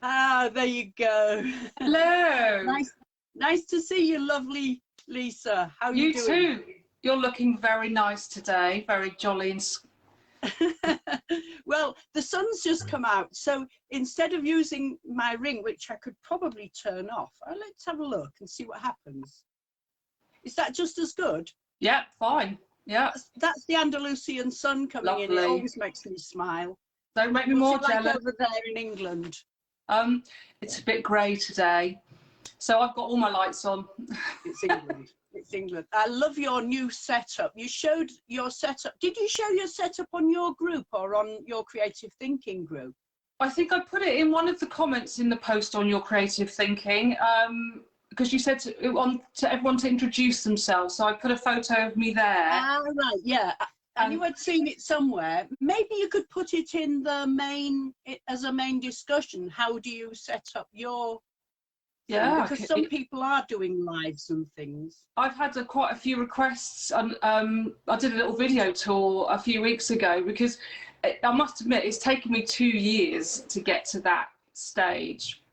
Ah, there you go. Hello. Nice to see you, lovely Lisa. How are you doing? You too. You're looking very nice today, very jolly and... Well, the sun's just come out, so instead of using my ring, which I could probably turn off, let's have a look and see what happens. Is that just as good? Yeah, fine. Yeah. That's the Andalusian sun coming in. It always makes me smile. Don't make me What's more it like jealous. over there in England? It's a bit grey today, so I've got all my lights on. It's England. It's England. I love your new setup. You showed your setup. Did you show your setup on your group or on your creative thinking group? I think I put it in one of the comments in the post on your creative thinking, because you said to everyone to introduce themselves. So I put a photo of me there. Ah, right, yeah. I knew I'd seen it somewhere. Maybe you could put it in the main, as a main discussion. How do you set up your... Yeah, because some people are doing lives and things. I've had quite a few requests, and I did a little video tour a few weeks ago because I must admit it's taken me 2 years to get to that stage.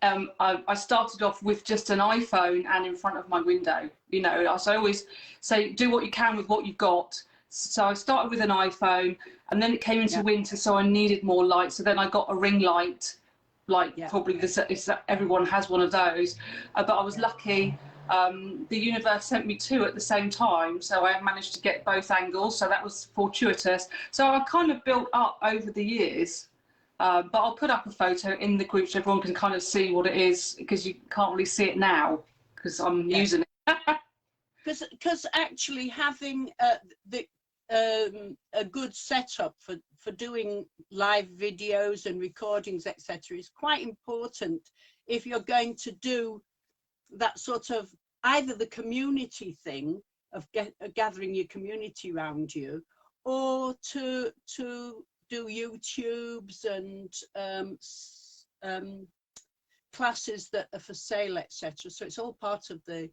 I started off with just an iPhone and in front of my window. You know, so I always say do what you can with what you've got. So I started with an iPhone, and then it came into winter, so I needed more light. So then I got a ring light. Probably everyone has one of those, but I was lucky. The universe sent me two at the same time, so I managed to get both angles, so that was fortuitous. So I kind of built up over the years, but I'll put up a photo in the group so everyone can kind of see what it is, because you can't really see it now because I'm using it. Because actually having a good setup for doing live videos and recordings, etc., is quite important if you're going to do that sort of either the community thing of gathering your community around you, or to do YouTubes and classes that are for sale, etc. So it's all part of the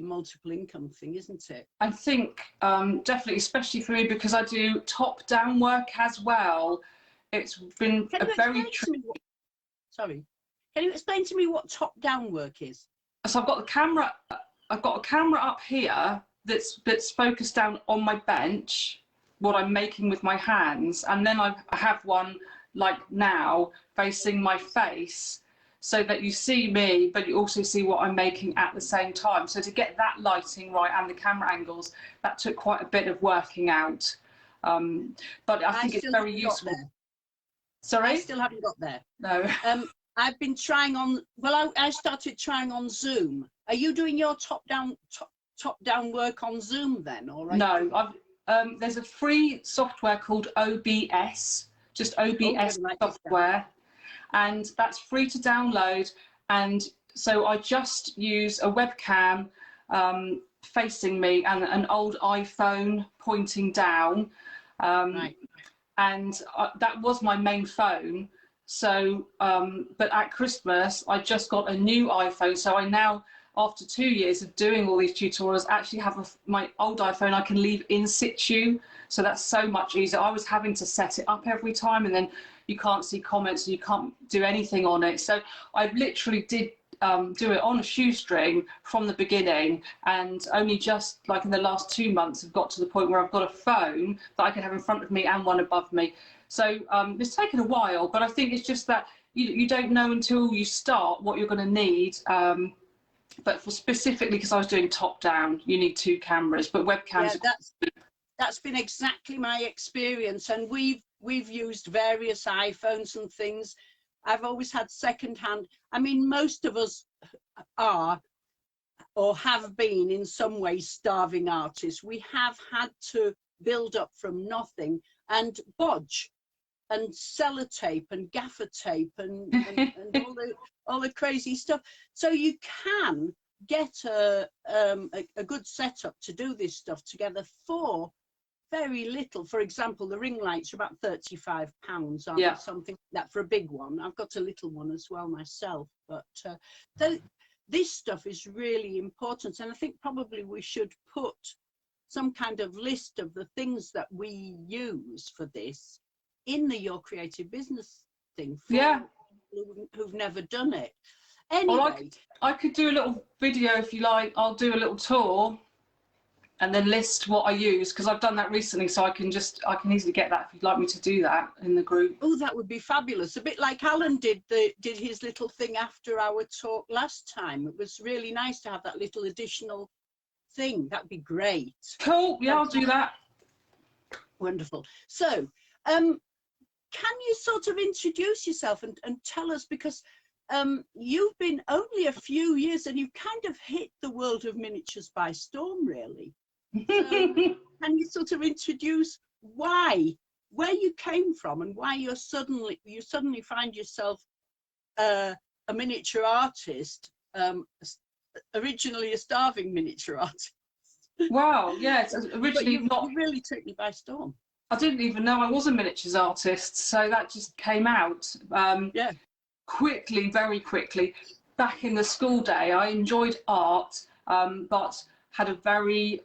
multiple income thing, isn't it? I think definitely, especially for me, because I do top-down work as well. It's been Sorry, can you explain to me what top-down work is? So I've got the camera. I've got a camera up here that's focused down on my bench, what I'm making with my hands, and then I have one like now facing my face, so that you see me, but you also see what I'm making at the same time. So to get that lighting right and the camera angles, that took quite a bit of working out. But I think it's very useful. Sorry? I still haven't got there. No. I've been trying on, well, I started trying on Zoom. Are you doing your top-down work on Zoom then? All right. No, there's a free software called OBS, just OBS software. And that's free to download, and so I just use a webcam facing me and an old iPhone pointing down, and that was my main phone. So but at Christmas I just got a new iPhone, so I now, after 2 years of doing all these tutorials, actually have my old iPhone I can leave in situ, so that's so much easier. I was having to set it up every time, and then you can't see comments and you can't do anything on it. So I literally did do it on a shoestring from the beginning, and only just like in the last 2 months have got to the point where I've got a phone that I can have in front of me and one above me. So it's taken a while, but I think it's just that you don't know until you start what you're going to need. But for specifically, because I was doing top down, you need 2 cameras, but webcams. Yeah, that's been exactly my experience, and we've used various iPhones and things. I've always had secondhand. I mean, most of us are or have been in some way starving artists. We have had to build up from nothing and bodge and sellotape and gaffer tape and all the crazy stuff. So you can get a good setup to do this stuff together for very little. For example, the ring lights are about £35, aren't they? Something like that for a big one. I've got a little one as well myself, but this stuff is really important, and I think probably we should put some kind of list of the things that we use for this in the Your Creative Business thing. who've never done it. Well, Anyway, I could do a little video if you like. I'll do a little tour and then list what I use, because I've done that recently, so I can easily get that if you'd like me to do that in the group. oh, that would be fabulous. A bit like Alan did his little thing after our talk last time. It was really nice to have that little additional thing. That'd be great. Cool. Yeah, I'll do that. Wonderful. So, can you sort of introduce yourself and tell us, because you've been only a few years and you've kind of hit the world of miniatures by storm, really. So, can you sort of introduce where you came from and why you suddenly find yourself a miniature artist, originally a starving miniature artist? Wow, yes, originally not. You really took me by storm. I didn't even know I was a miniatures artist, so that just came out quickly, very quickly. Back in the school day, I enjoyed art, but had a very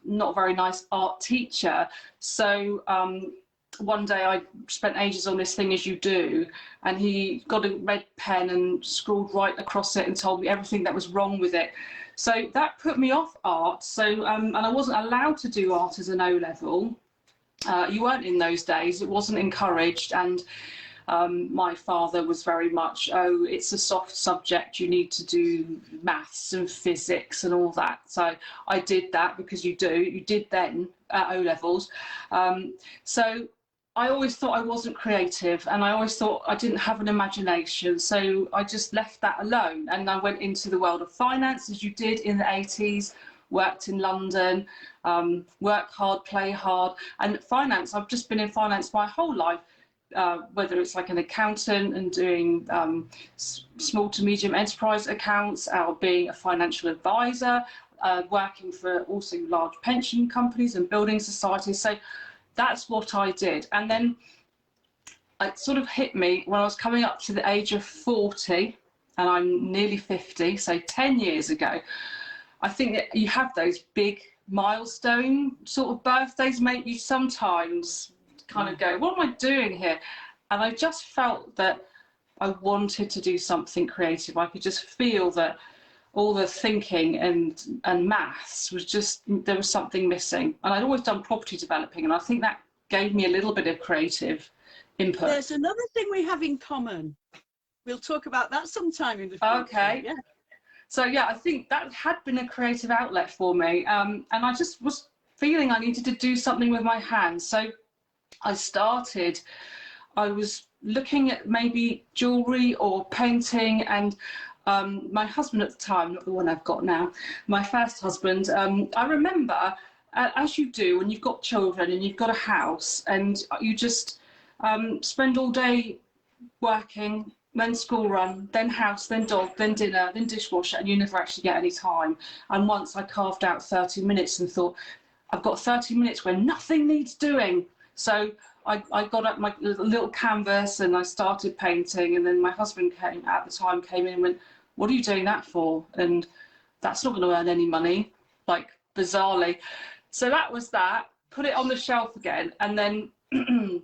not very nice art teacher. So one day I spent ages on this thing, as you do, and he got a red pen and scrawled right across it and told me everything that was wrong with it. So that put me off art. So and I wasn't allowed to do art as an O-level. You weren't in those days. It wasn't encouraged, and my father was very much, oh, it's a soft subject, you need to do maths and physics and all that. So I did that, because you did then at O-levels. So I always thought I wasn't creative, and I always thought I didn't have an imagination. So I just left that alone, and I went into the world of finance, as you did in the 80s, worked in London, work hard, play hard. And finance, I've just been in finance my whole life. Whether it's like an accountant and doing small to medium enterprise accounts, or being a financial advisor, working for also large pension companies and building societies. So that's what I did. And then it sort of hit me when I was coming up to the age of 40, and I'm nearly 50, so 10 years ago. I think that you have those big milestone sort of birthdays, make you sometimes kind of go, what am I doing here? And I just felt that I wanted to do something creative. I could just feel that all the thinking and maths was just, there was something missing. And I'd always done property developing, and I think that gave me a little bit of creative input. There's another thing we have in common. We'll talk about that sometime in the future. Okay. Yeah. So yeah, I think that had been a creative outlet for me. And I just was feeling I needed to do something with my hands. So I was looking at maybe jewellery or painting, and my husband at the time, not the one I've got now, my first husband, I remember, as you do when you've got children and you've got a house, and you just spend all day working, then school run, then house, then dog, then dinner, then dishwasher, and you never actually get any time. And once I carved out 30 minutes and thought, I've got 30 minutes where nothing needs doing. So I got up my little canvas and I started painting, and then my husband came in and went, what are you doing that for? And that's not going to earn any money, like bizarrely. So that was that, put it on the shelf again. And then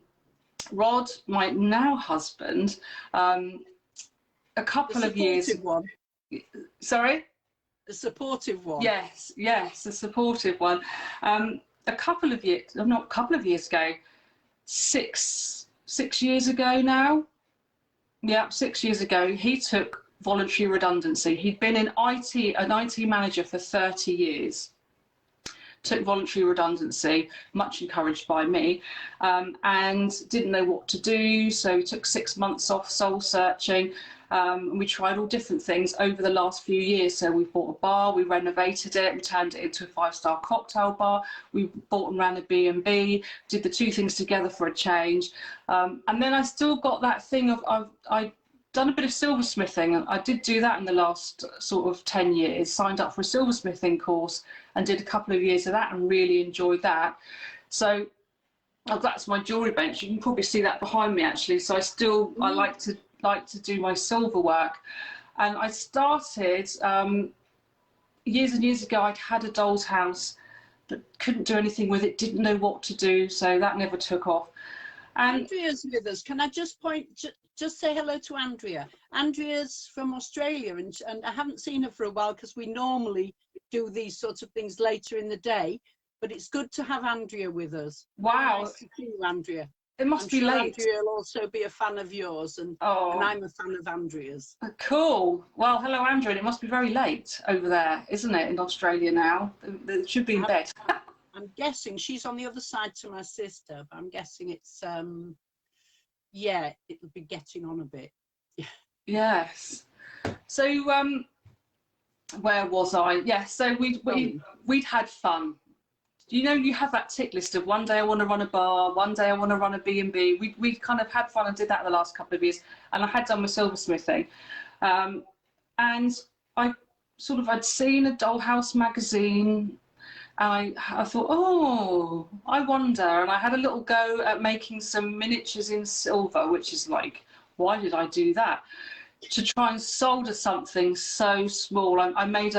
Rod, my now husband, a couple of years. One. Sorry? A supportive one. Yes, a supportive one. A couple of years ago, six years ago now. Yeah, 6 years ago, he took voluntary redundancy. He'd been an IT manager for 30 years. Took voluntary redundancy, much encouraged by me, and didn't know what to do. So we took 6 months off soul searching. And we tried all different things over the last few years. So we bought a bar, we renovated it, we turned it into a 5-star cocktail bar. We bought and ran a B&B, did the two things together for a change. And then I still got that thing of, I've done a bit of silversmithing. I did do that in the last sort of 10 years, signed up for a silversmithing course and did a couple of years of that and really enjoyed that. So that's my jewellery bench. You can probably see that behind me actually. So I like to do my silver work. And I started years and years ago. I'd had a doll's house but couldn't do anything with it, didn't know what to do, so that never took off. And Andrea's with us. Can I just point just say hello to Andrea. Andrea's from Australia, and I haven't seen her for a while because we normally do these sorts of things later in the day. But it's good to have Andrea with us. Wow. Nice to see you, Andrea. It must be sure late. Andrea will also be a fan of yours, and I'm a fan of Andrea's. Cool. Well, hello, Andrea. It must be very late over there, isn't it, in Australia now? It should be in bed. I'm guessing she's on the other side to my sister, but I'm guessing it's, yeah, it'll be getting on a bit. Yes. So, where was I? Yeah, so we'd had fun. You know, you have that tick list of one day I want to run a bar, one day I want to run a B&B. We kind of had fun and did that the last couple of years. And I had done my silversmithing. And I'd seen a Dollhouse magazine. And I thought, oh, I wonder. And I had a little go at making some miniatures in silver, which is like, why did I do that? To try and solder something so small. I made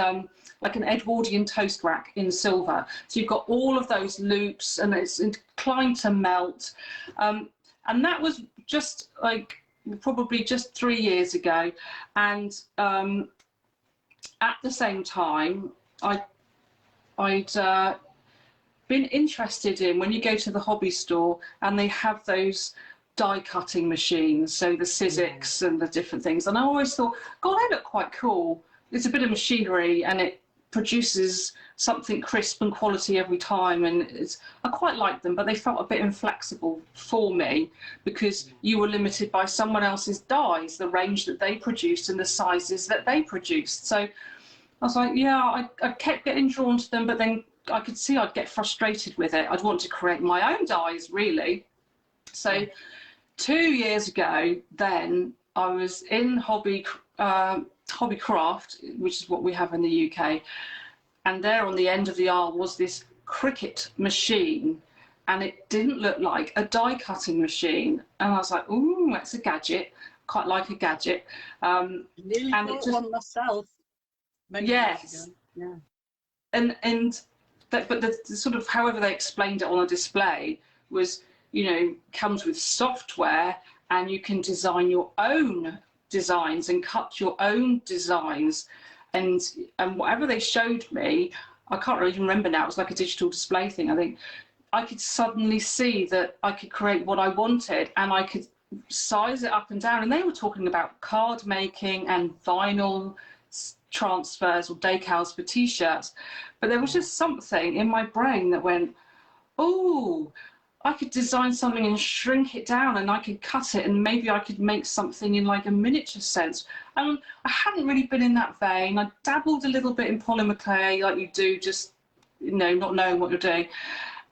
like an Edwardian toast rack in silver. So you've got all of those loops and it's inclined to melt. And that was just like probably just 3 years ago. And at the same time, I'd been interested in when you go to the hobby store and they have those die cutting machines, so the Sizzix and the different things, and I always thought, God, they look quite cool. It's a bit of machinery and it produces something crisp and quality every time, and I quite like them, but they felt a bit inflexible for me because you were limited by someone else's dies, the range that they produced and the sizes that they produced. So I was like, yeah, I kept getting drawn to them, but then I could see I'd get frustrated with it. I'd want to create my own dies, really. So 2 years ago, then I was in Hobbycraft, which is what we have in the UK, and there on the end of the aisle was this Cricut machine, and it didn't look like a die cutting machine, and I was like, ooh, that's a gadget. Quite like a gadget. Nearly bought one myself. Yes. Yeah. But the sort of however they explained it on a display was, you know, comes with software and you can design your own designs and cut your own designs, and whatever they showed me, I can't really remember now, it was like a digital display thing. I think I could suddenly see that I could create what I wanted and I could size it up and down, and they were talking about card making and vinyl transfers or decals for t-shirts, but there was just something in my brain that went, oh, I could design something and shrink it down and I could cut it and maybe I could make something in like a miniature sense. And I hadn't really been in that vein. I dabbled a little bit in polymer clay like you do, just, you know, not knowing what you're doing.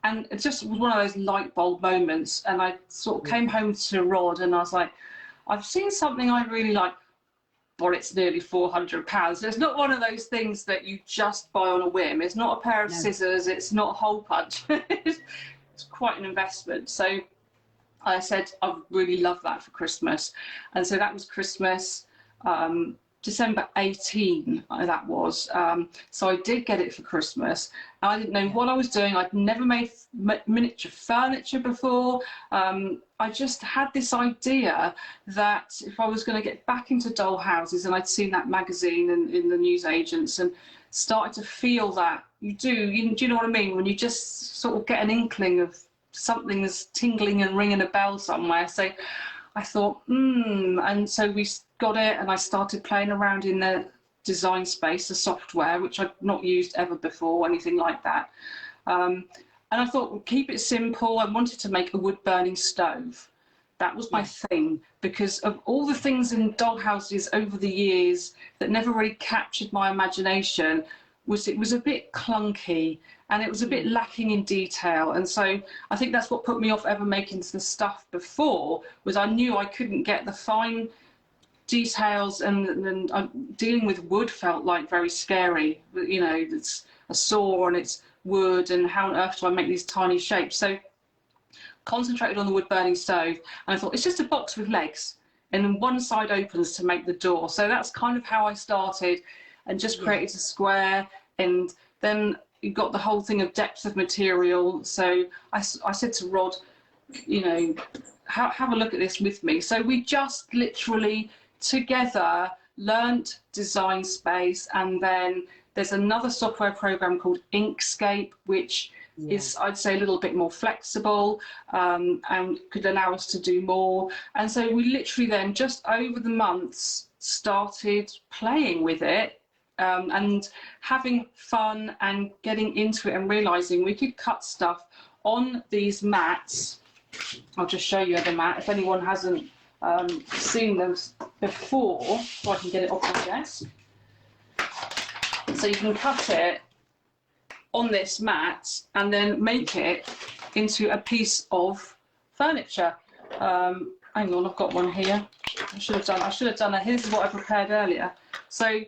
And it just was one of those light bulb moments. And I sort of came home to Rod and I was like, I've seen something I really like, but it's nearly £400. So it's not one of those things that you just buy on a whim. It's not a pair of scissors. It's not a hole punch. It's quite an investment. So I said, I really love that for Christmas. And so that was Christmas, December 18, that was. So I did get it for Christmas. I didn't know what I was doing. I'd never made miniature furniture before. I just had this idea that if I was going to get back into doll houses, and I'd seen that magazine in the newsagents and started to feel that do you know what I mean? When you just sort of get an inkling of something that's tingling and ringing a bell somewhere. So I thought, and so we got it and I started playing around in the design space, the software, which I'd not used ever before, anything like that. And I thought, well, keep it simple. I wanted to make a wood-burning stove. That was my thing, because of all the things in dollhouses over the years that never really captured my imagination, it was a bit clunky and it was a bit lacking in detail. And so I think that's what put me off ever making some stuff before, was I knew I couldn't get the fine details, and dealing with wood felt like very scary. You know, it's a saw and it's wood, and how on earth do I make these tiny shapes? So concentrated on the wood burning stove, and I thought it's just a box with legs and then one side opens to make the door. So that's kind of how I started, and just created a square. And then you got the whole thing of depth of material. So I said to Rod, you know, have a look at this with me. So we just literally together learnt Design Space, and then there's another software program called Inkscape, which is, I'd say, a little bit more flexible, and could allow us to do more. And so we literally then, just over the months, started playing with it, and having fun and getting into it and realising we could cut stuff on these mats. I'll just show you the mat if anyone hasn't seen them before, so I can get it off my desk. So you can cut it on this mat and then make it into a piece of furniture. Hang on, I've got one here. I should have done it. Here's what I prepared earlier. So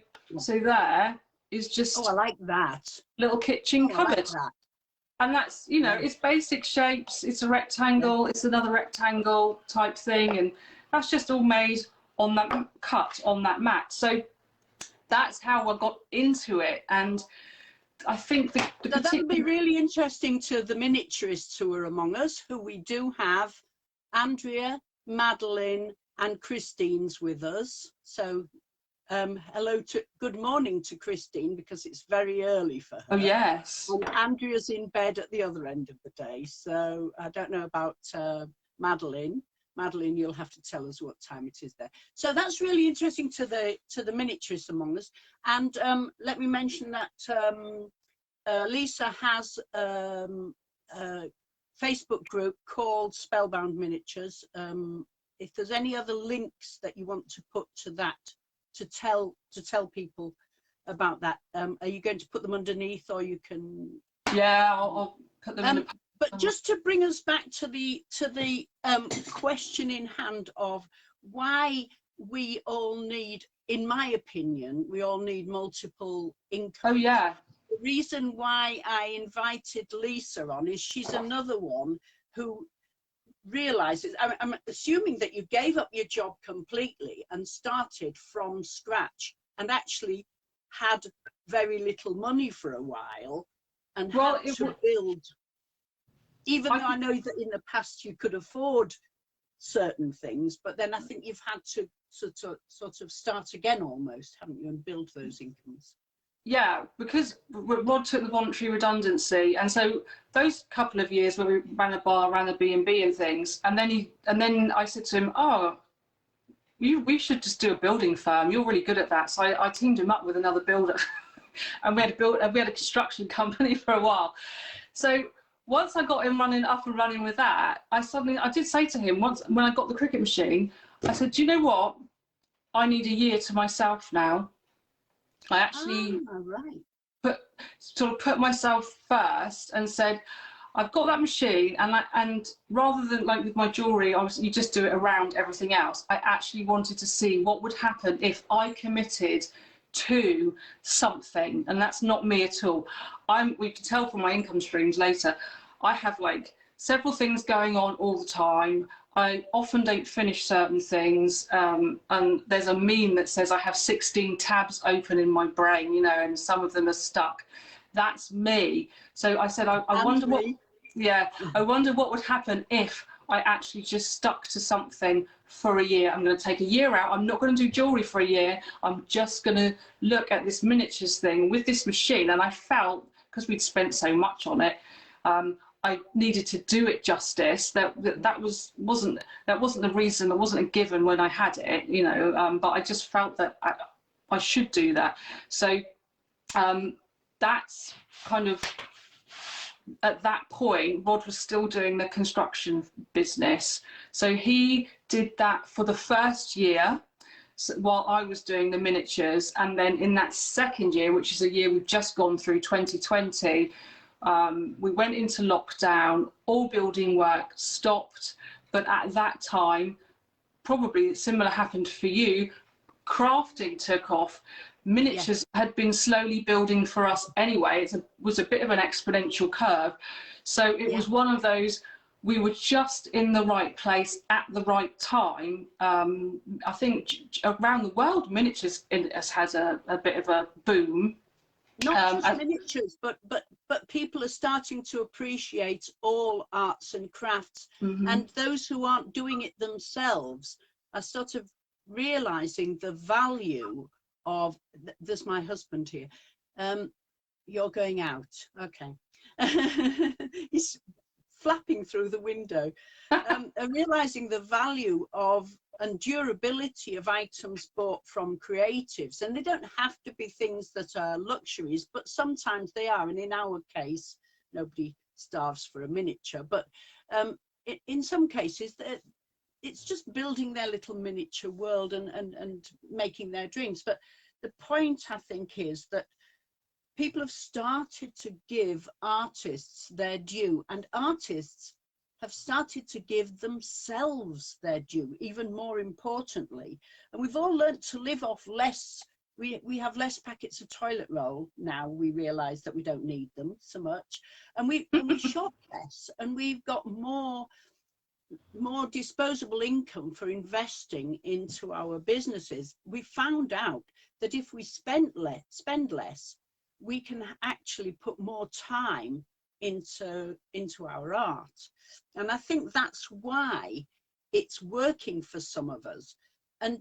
there is just, oh, I like that, little kitchen cupboard. I like that. And that's, you know, it's basic shapes. It's a rectangle, it's another rectangle type thing, and that's just all made on that, cut on that mat. So that's how I got into it. And I think that would be really interesting to the miniaturists who are among us, who we do have. Andrea, Madeline and Christine's with us. So good morning to Christine, because it's very early for her. Oh yes. And Andrea's in bed at the other end of the day, so I don't know about Madeline. Madeline, you'll have to tell us what time it is there. So that's really interesting to the miniaturists among us. And let me mention that Lisa has a Facebook group called Spellbound Miniatures. If there's any other links that you want to put to that, to tell people about that, are you going to put them underneath, or you can? Yeah, I'll put them in. But just to bring us back to the question in hand of why we all need, in my opinion, we all need multiple incomes. Oh yeah. The reason why I invited Lisa on is she's another one who realizes, I'm assuming that you gave up your job completely and started from scratch, and actually had very little money for a while and had to build. Even though I know that in the past you could afford certain things, but then I think you've had to sort of start again almost, haven't you, and build those incomes. Yeah, because Rod took the voluntary redundancy, and so those couple of years where we ran a bar, ran a B&B and things, and then I said to him, oh, we should just do a building firm. You're really good at that. So I teamed him up with another builder, and we had a construction company for a while. So once I got him up and running with that, I did say to him once, when I got the cricket machine, I said, do you know what? I need a year to myself now. I actually put myself first and said, I've got that machine, and rather than like with my jewellery, you just do it around everything else, I actually wanted to see what would happen if I committed to something. And that's not me at all. We can tell from my income streams later, I have like several things going on all the time. I often don't finish certain things, and there's a meme that says I have 16 tabs open in my brain, you know, and some of them are stuck. That's me. So I said, I wonder what would happen if I actually just stuck to something for a year. I'm going to take a year out. I'm not going to do jewellery for a year. I'm just going to look at this miniatures thing with this machine. And I felt, because we'd spent so much on it, I needed to do it justice. That wasn't the reason. It wasn't a given when I had it, you know. But I just felt that I should do that. So that's kind of, at that point, Rod was still doing the construction business. So he did that for the first year while I was doing the miniatures. And then in that second year, which is a year we've just gone through, 2020, we went into lockdown, all building work stopped. But at that time, probably similar happened for you, crafting took off. Miniatures had been slowly building for us anyway. It was a bit of an exponential curve. So it was one of those, we were just in the right place at the right time. I think around the world, miniatures has had a bit of a boom. Not just miniatures, but but people are starting to appreciate all arts and crafts. And those who aren't doing it themselves are sort of realizing the value of, there's my husband here. You're going out. Okay. He's flapping through the window. Realizing the value of and durability of items bought from creatives, and they don't have to be things that are luxuries, but sometimes they are. And in our case, nobody starves for a miniature, but in some cases it's just building their little miniature world and making their dreams. But the point, I think, is that people have started to give artists their due, and artists have started to give themselves their due, even more importantly. And we've all learnt to live off less. We have less packets of toilet roll now. We realise that we don't need them so much, and we shop less, and we've got more disposable income for investing into our businesses. We found out that if we spend less, we can actually put more time into our art. And I think that's why it's working for some of us. And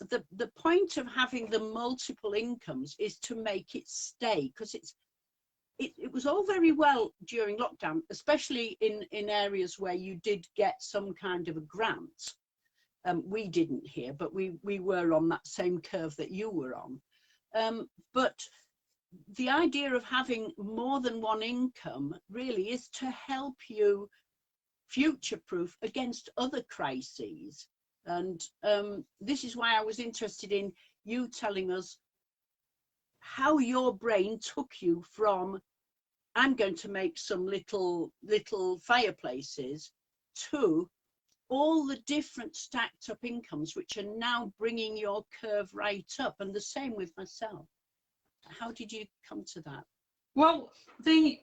the point of having the multiple incomes is to make it stay, because it was all very well during lockdown, especially in areas where you did get some kind of a grant. We didn't here, but we were on that same curve that you were on. But the idea of having more than one income really is to help you future-proof against other crises. And this is why I was interested in you telling us how your brain took you from, I'm going to make some little fireplaces, to all the different stacked up incomes which are now bringing your curve right up. And the same with myself. How did you come to that? Well, the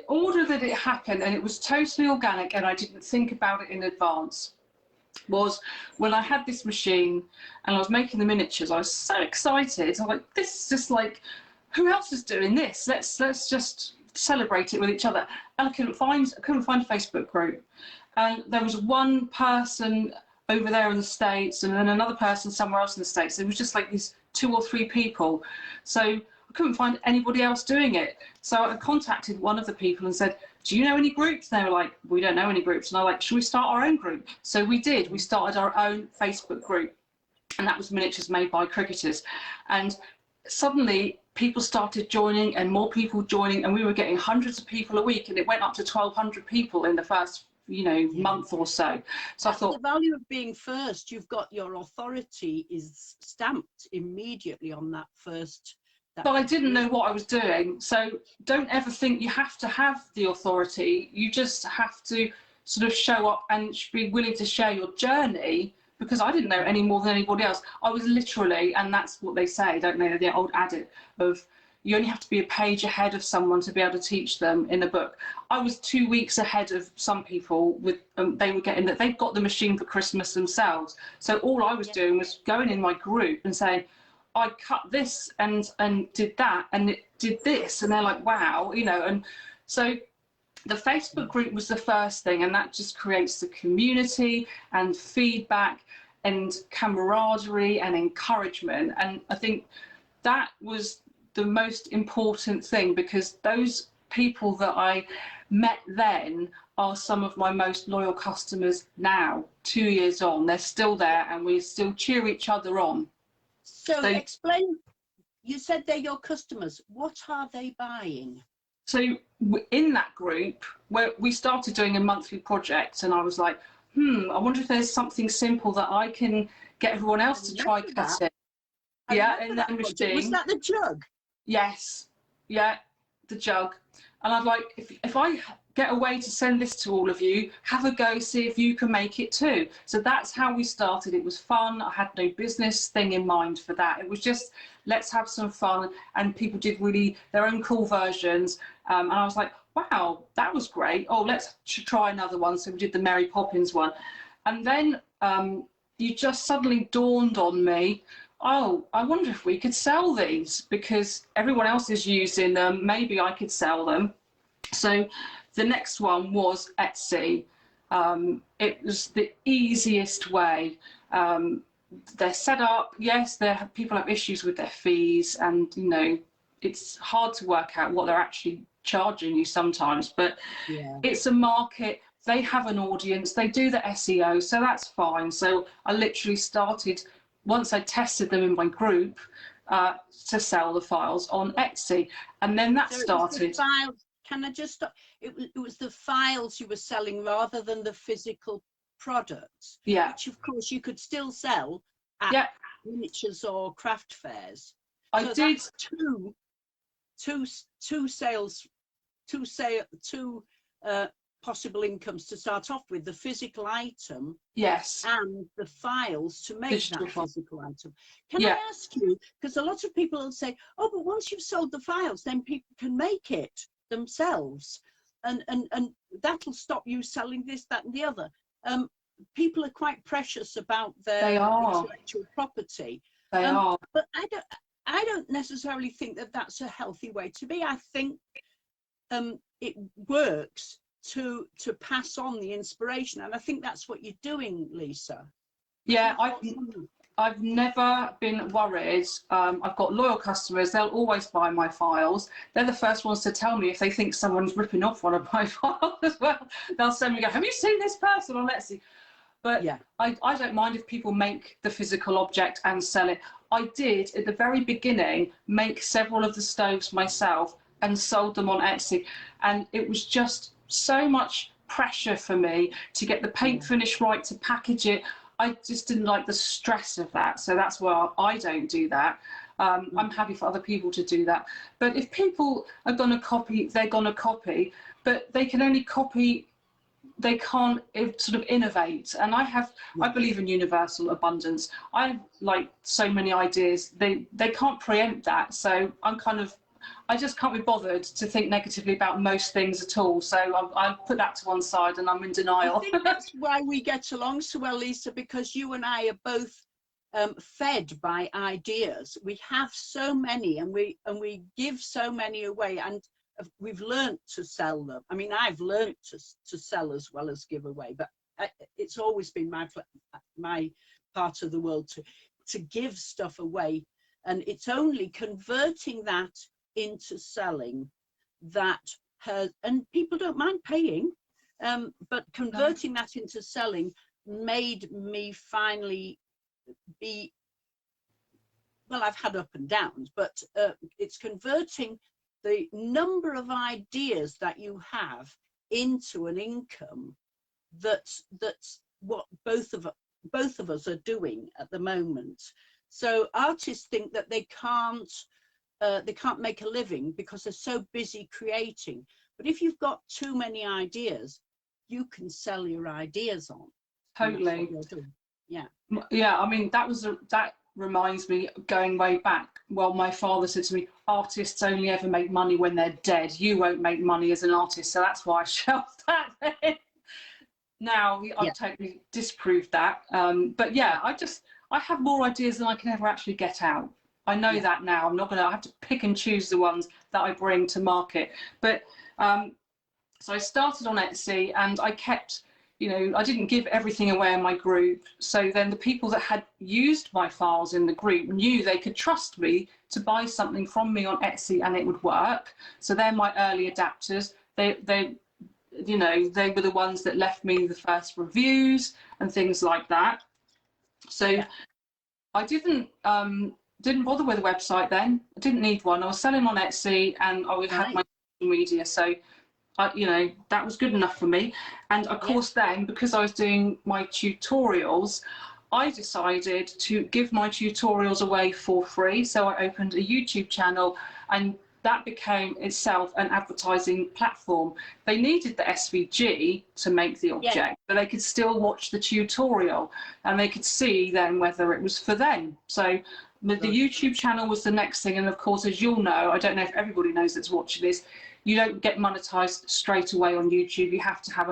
order that it happened, and it was totally organic, and I didn't think about it in advance, was when I had this machine and I was making the miniatures. I was so excited. I'm like, this is just like, who else is doing this? Let's just celebrate it with each other. And I couldn't find a Facebook group. And there was one person over there in the States, and then another person somewhere else in the States. It was just like these 2 or 3 people. So I couldn't find anybody else doing it. So I contacted one of the people and said, do you know any groups? And they were like, we don't know any groups. And I was like, should we start our own group? So we did. We started our own Facebook group, and that was Miniatures Made by Cricketers. And suddenly people started joining, and more people joining, and we were getting hundreds of people a week, and it went up to 1,200 people in the first month or so. So I thought, the value of being first, you've got your authority is stamped immediately on that first. But I didn't know what I was doing. So don't ever think you have to have the authority. You just have to sort of show up and be willing to share your journey, because I didn't know any more than anybody else. I was literally, and that's what they say, don't they, the old adage of you only have to be a page ahead of someone to be able to teach them in a book. I was 2 weeks ahead of some people with, they were getting that, they've got the machine for Christmas themselves. So all I was doing was going in my group and saying, I cut this and did that and it did this, and they're like, wow, and so the Facebook group was the first thing, and that just creates the community and feedback and camaraderie and encouragement. And I think that was the most important thing, because those people that I met then are some of my most loyal customers now, 2 years on. They're still there, and we still cheer each other on. So explain, you said they're your customers. What are they buying? So in that group, where we started doing a monthly project, and I was like, I wonder if there's something simple that I can get everyone else to try cutting. Yeah, in that machine. Was that the jug? Yes, yeah, the jug. And I'd like, if I get a way to send this to all of you, have a go, see if you can make it too. So that's how we started. It was fun. I had no business thing in mind for that. It was just, let's have some fun. And people did really their own cool versions. And I was like, wow, that was great. Oh, let's try another one. So we did the Mary Poppins one. And then you just suddenly dawned on me, oh, I wonder if we could sell these because everyone else is using them. Maybe I could sell them. So the next one was Etsy. It was the easiest way. They're set up, yes, people have issues with their fees, and you know, it's hard to work out what they're actually charging you sometimes, but Yeah. it's a market, they have an audience, they do the SEO, so that's fine. So I literally started, once I tested them in my group, to sell the files on Etsy, and then that started. Can I just stop? It was the files you were selling rather than the physical products, Yeah. which of course you could still sell at Yeah. miniatures or craft fairs. I So did. that's two sales, two possible incomes to start off with: the physical item, Yes, and the files to make digital that file. physical item. Can Yeah. I ask you, because a lot of people will say, oh, but once you've sold the files, then people can make it themselves, and that'll stop you selling this, that, and the other. People are quite precious about their intellectual property. They are. But I don't necessarily think that that's a healthy way to be. I think it works to pass on the inspiration, and I think that's what you're doing, Lisa. Yeah, I've never been worried. I've got loyal customers, they'll always buy my files. They're the first ones to tell me if they think someone's ripping off one of my files as well. They'll send me, go, have you seen this person on Etsy? But yeah. I don't mind if people make the physical object and sell it. I did, at the very beginning, make several of the stoves myself and sold them on Etsy. And it was just so much pressure for me to get the paint finish right, to package it. I just didn't like the stress of that. So that's why I don't do that. I'm happy for other people to do that. But if people are going to copy, they're going to copy. But they can only copy, they can't sort of innovate. And I believe in universal abundance. I have like so many ideas. They can't preempt that. So I just can't be bothered to think negatively about most things at all. So I put that to one side and I'm in denial. I think that's why we get along so well, Lisa, because you and I are both fed by ideas. We have so many, and we give so many away, and we've learnt to sell them. I mean, I've learnt to sell as well as give away, but it's always been my part of the world to give stuff away, and it's only converting that into selling that and people don't mind paying, but converting that into selling made me finally be, well, I've had up and downs, but it's converting the number of ideas that you have into an income. That's what both of us are doing at the moment. So artists think that they can't make a living because they're so busy creating. But if you've got too many ideas, you can sell your ideas on. Totally. Yeah. Yeah, I mean, that reminds me, going way back, well, my father said to me, artists only ever make money when they're dead. You won't make money as an artist. So that's why I shelved that then. Now, I've totally disproved that. But yeah, I have more ideas than I can ever actually get out. I know that now. I have to pick and choose the ones that I bring to market. But so I started on Etsy, and I kept, I didn't give everything away in my group. So then the people that had used my files in the group knew they could trust me to buy something from me on Etsy and it would work. So they're my early adapters. They were the ones that left me the first reviews and things like that. So I didn't bother with a website then. I didn't need one. I was selling on Etsy and I would have my social media. So, that was good enough for me. And of course then, because I was doing my tutorials, I decided to give my tutorials away for free. So I opened a YouTube channel, and that became itself an advertising platform. They needed the SVG to make the object, but they could still watch the tutorial and they could see then whether it was for them. So the YouTube channel was the next thing. And of course, as you'll know, I don't know if everybody knows that's watching this, you don't get monetized straight away on YouTube. You have to have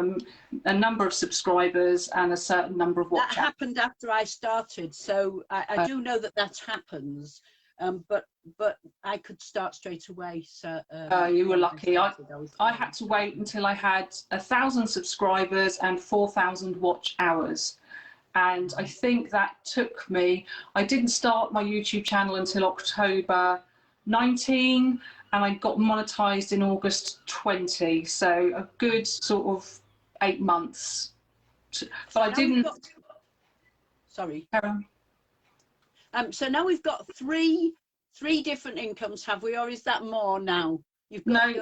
a number of subscribers and a certain number of watch hours. That happened after I started, so I do know that that happens. But I could start straight away. So you were lucky. I had to wait until I had 1,000 subscribers and 4,000 watch hours. And I think that took me, I didn't start my YouTube channel until October 19, and I got monetized in August 20. So a good sort of 8 months. But I didn't. Sorry. So now we've got three different incomes, have we, or is that more now? You've got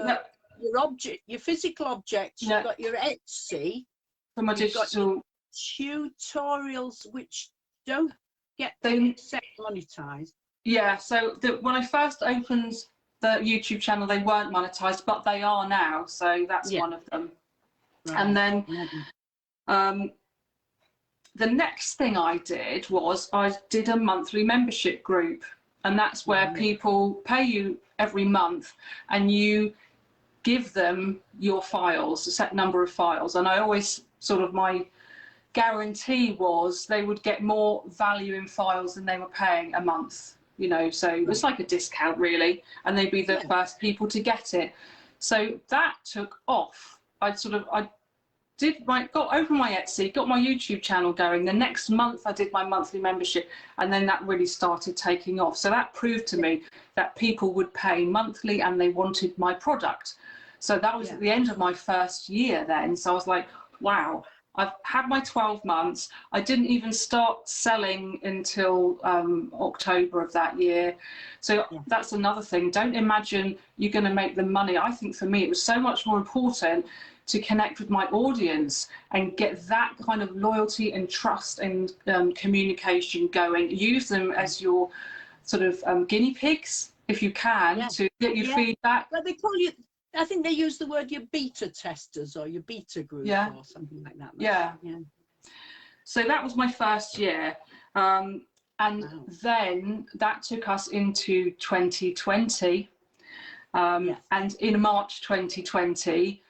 your object, your physical objects. You've got your Etsy. For my digital tutorials, which don't get monetized. Yeah. So when I first opened the YouTube channel, they weren't monetized, but they are now. So that's one of them. Right. And then. The next thing I did was I did a monthly membership group, and that's where people pay you every month and you give them your files, a set number of files. And I always my guarantee was they would get more value in files than they were paying a month, so it was like a discount really, and they'd be the first people to get it. So that took off. Got over my Etsy, got my YouTube channel going. The next month I did my monthly membership, and then that really started taking off. So that proved to me that people would pay monthly and they wanted my product. So that was at the end of my first year then. So I was like, wow, I've had my 12 months. I didn't even start selling until October of that year. So that's another thing. Don't imagine you're going to make the money. I think for me, it was so much more important to connect with my audience and get that kind of loyalty and trust and communication going. Use them as your sort of guinea pigs, if you can, to get your feedback. But they call you, I think they use the word your beta testers or your beta group or something like that. Yeah. So that was my first year. And then that took us into 2020. And in March 2020,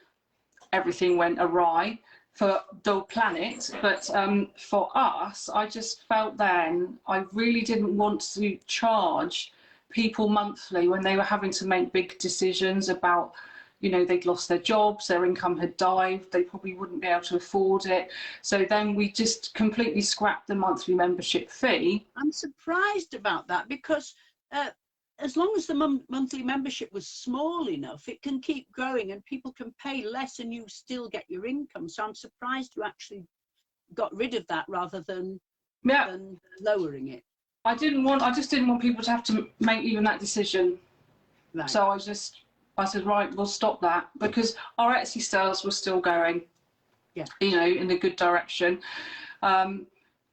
everything went awry for the planet, but for us, I just felt then I really didn't want to charge people monthly when they were having to make big decisions about, they'd lost their jobs, their income had dived, they probably wouldn't be able to afford it. So then we just completely scrapped the monthly membership fee. I'm surprised about that because as long as the monthly membership was small enough, it can keep growing and people can pay less and you still get your income. So I'm surprised you actually got rid of that rather than lowering it. I just didn't want people to have to make even that decision. Right. So I said, right, we'll stop that, because our Etsy sales were still going, in a good direction.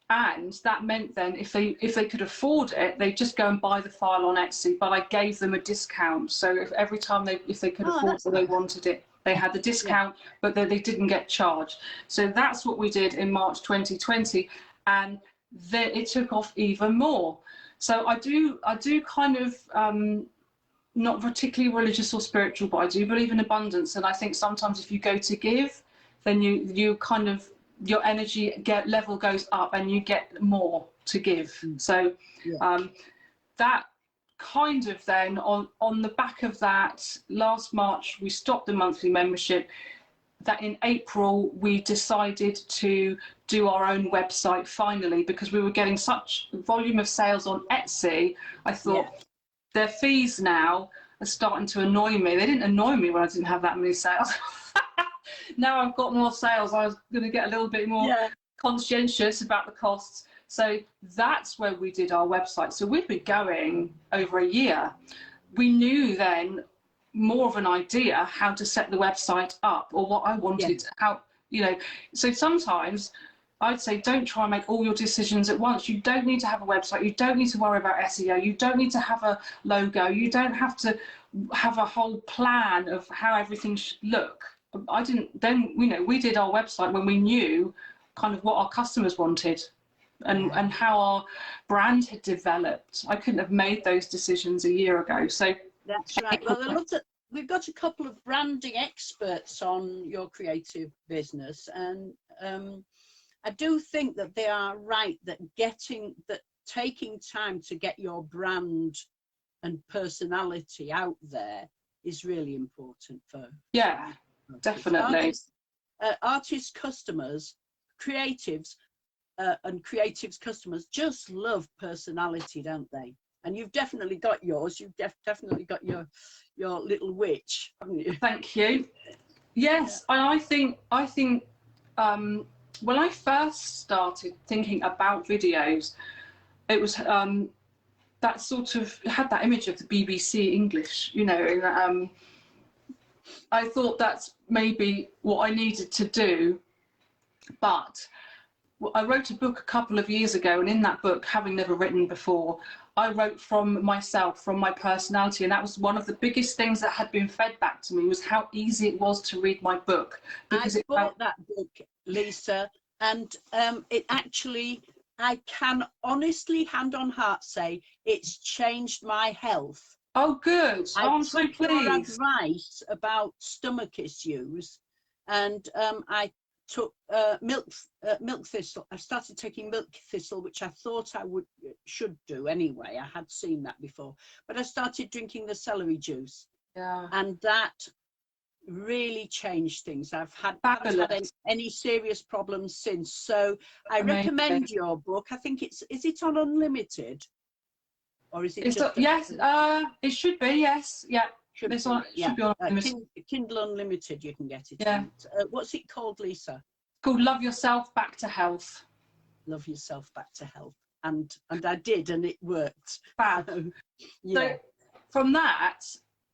And that meant then if they could afford it, they'd just go and buy the file on Etsy, but I gave them a discount. So if every time if they could afford it, they wanted it, they had the discount, but they didn't get charged. So that's what we did in March 2020, and then it took off even more. So I do kind of, not particularly religious or spiritual, but I do believe in abundance. And I think sometimes if you go to give, then you kind of, your energy level goes up and you get more to give. So that kind of then on the back of that, last March we stopped the monthly membership. That in April we decided to do our own website finally, because we were getting such volume of sales on Etsy. I thought their fees now are starting to annoy me. They didn't annoy me when I didn't have that many sales. Now I've got more sales, I was going to get a little bit more conscientious about the costs. So that's where we did our website. So we'd been going over a year. We knew then more of an idea how to set the website up, or what I wanted, how, so sometimes I'd say don't try and make all your decisions at once. You don't need to have a website. You don't need to worry about SEO. You don't need to have a logo. You don't have to have a whole plan of how everything should look. I didn't then, you know, we did our website when we knew kind of what our customers wanted and how our brand had developed. I couldn't have made those decisions a year ago. So that's right. Well, we've got a couple of branding experts on your creative business, and I do think that they are right that taking time to get your brand and personality out there is really important for definitely artists, customers, creatives, and creatives customers just love personality, don't they? And you've definitely got yours. You've definitely got your little witch, haven't you? Thank you. Yes, yeah. I think when I first started thinking about videos, it was that sort of had that image of the BBC English, you know, and I thought that's maybe what I needed to do. But I wrote a book a couple of years ago, and in that book, having never written before, I wrote from myself, from my personality, and that was one of the biggest things that had been fed back to me, was how easy it was to read my book. Because I bought that book, Lisa, and it actually, I can honestly, hand on heart, say it's changed my health. Oh, good. I'm so pleased. Your advice about stomach issues, and I took milk thistle. I started taking milk thistle, which I thought I should do anyway. I had seen that before, but I started drinking the celery juice, and that really changed things. I've haven't had any serious problems since. So I recommend your book. I think is it on Unlimited, or is it? Yes, it should be. Yes, yeah. Should be on Kindle Unlimited. You can get it. Yeah. What's it called, Lisa? It's called Love Yourself Back to Health. Love Yourself Back to Health, and I did, and it worked. Fab. So from that,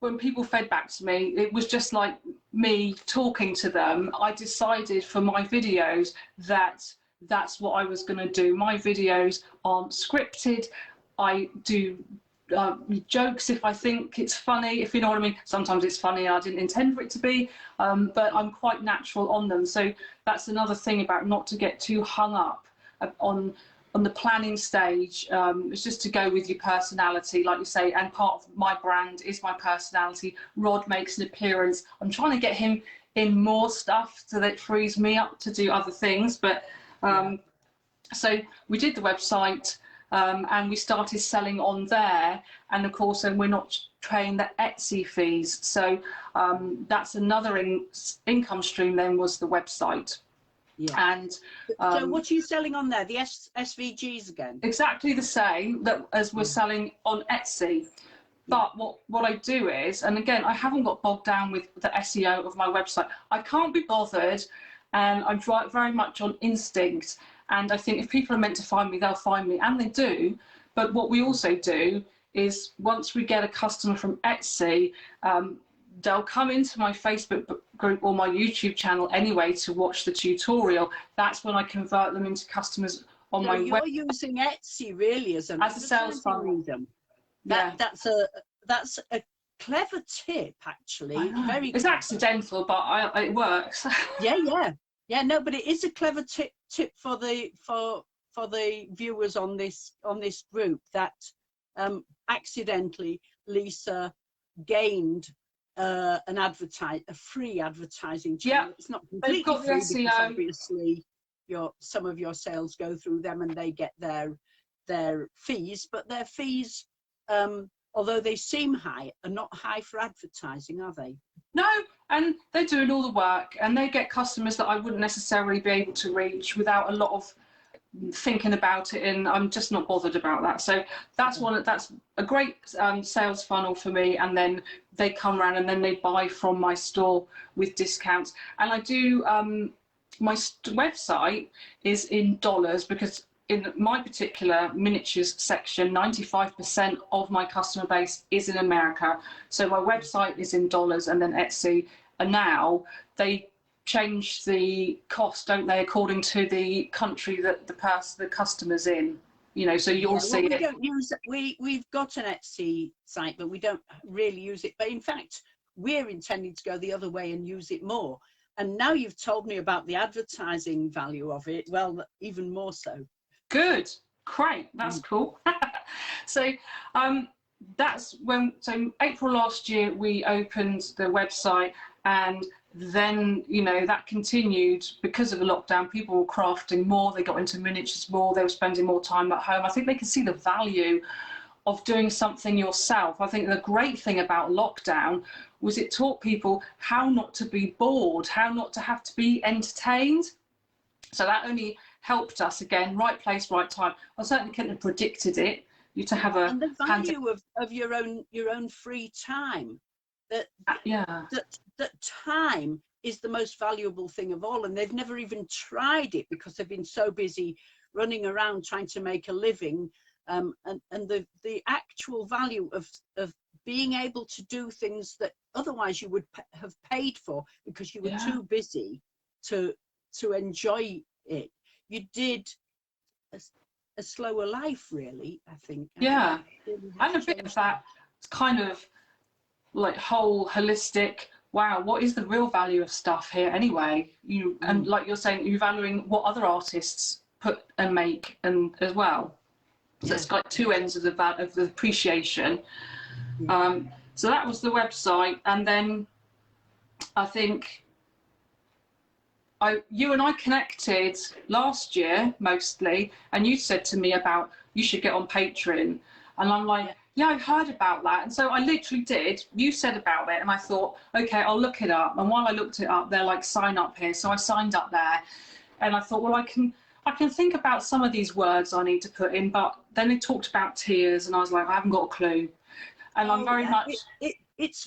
when people fed back to me, it was just like me talking to them. I decided for my videos that that's what I was going to do. My videos aren't scripted. I do jokes if I think it's funny, if you know what I mean. Sometimes it's funny, I didn't intend for it to be, but I'm quite natural on them. So that's another thing about not to get too hung up on the planning stage. It's just to go with your personality, like you say, and part of my brand is my personality. Rod makes an appearance. I'm trying to get him in more stuff so that it frees me up to do other things. But so we did the website, and we started selling on there, and of course then we're not paying the Etsy fees, so that's another income stream then, was the website. And so what are you selling on there? The SVGs again? Exactly the same as we're selling on Etsy. But what I do is, and again, I haven't got bogged down with the SEO of my website. I can't be bothered, and I'm very much on instinct. And I think if people are meant to find me, they'll find me, and they do. But what we also do is, once we get a customer from Etsy, they'll come into my Facebook group or my YouTube channel anyway to watch the tutorial. That's when I convert them into customers on my web. You're using Etsy really as a sales funnel. That's a clever tip, actually. It's accidental, but it works. Yeah, no, but it is a clever tip for the viewers on this group, that accidentally Lisa gained a free advertising channel. Yeah, it's not completely got free, the because obviously some of your sales go through them and they get their fees, but their fees, although they seem high, are not high for advertising, are they? No, and they're doing all the work, and they get customers that I wouldn't necessarily be able to reach without a lot of thinking about it, and I'm just not bothered about that. So that's a great sales funnel for me, and then they come around and then they buy from my store with discounts. And I do my website is in dollars, because in my particular miniatures section, 95% of my customer base is in America. So my website is in dollars, and then Etsy, and now they change the cost, don't they, according to the country that the customer's in? You know, so you'll see we it. don't use we've got an Etsy site, but we don't really use it. But in fact, we're intending to go the other way and use it more. And now you've told me about the advertising value of it, well, even more so. Good, great, that's cool. So that's when, so April last year we opened the website, and then, you know, that continued because of the lockdown. People were crafting more, they got into miniatures more, they were spending more time at home. I think they could see the value of doing something yourself. I think the great thing about lockdown was it taught people how not to be bored, how not to have to be entertained. So that only helped us, again, right place, right time. I certainly couldn't have predicted it. You to have a and the value of your own free time. That time is the most valuable thing of all, and they've never even tried it because they've been so busy running around trying to make a living. And the actual value of being able to do things that otherwise you would have paid for because you were too busy to enjoy it. You did a slower life, really, I think. Yeah, and a bit of that kind of like whole holistic, wow, what is the real value of stuff here anyway? And like you're saying, you're valuing what other artists put and make, and as well. So it's like two ends of the appreciation. So that was the website, and then I think you and I connected last year mostly, and you said to me about you should get on Patreon, and I'm like, yeah, I've heard about that. And so I literally did. You said about it, and I thought, okay, I'll look it up. And while I looked it up, they're like, sign up here. So I signed up there, and I thought, well, I can think about some of these words I need to put in, but then they talked about tears, and I was like, I haven't got a clue. And I'm very much... It's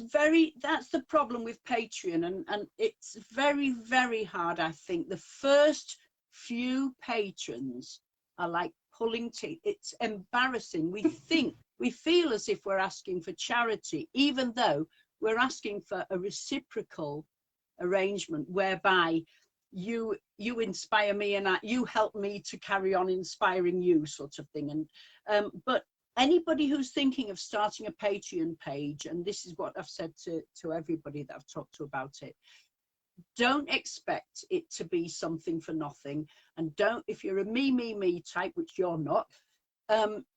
that's the problem with Patreon, and it's very, very hard, I think. The first few patrons are like pulling teeth. It's embarrassing. We feel as if we're asking for charity, even though we're asking for a reciprocal arrangement whereby you inspire me and you help me to carry on inspiring you, sort of thing. And but anybody who's thinking of starting a Patreon page, and this is what I've said to everybody that I've talked to about it, don't expect it to be something for nothing. And don't, if you're a me type, which you're not,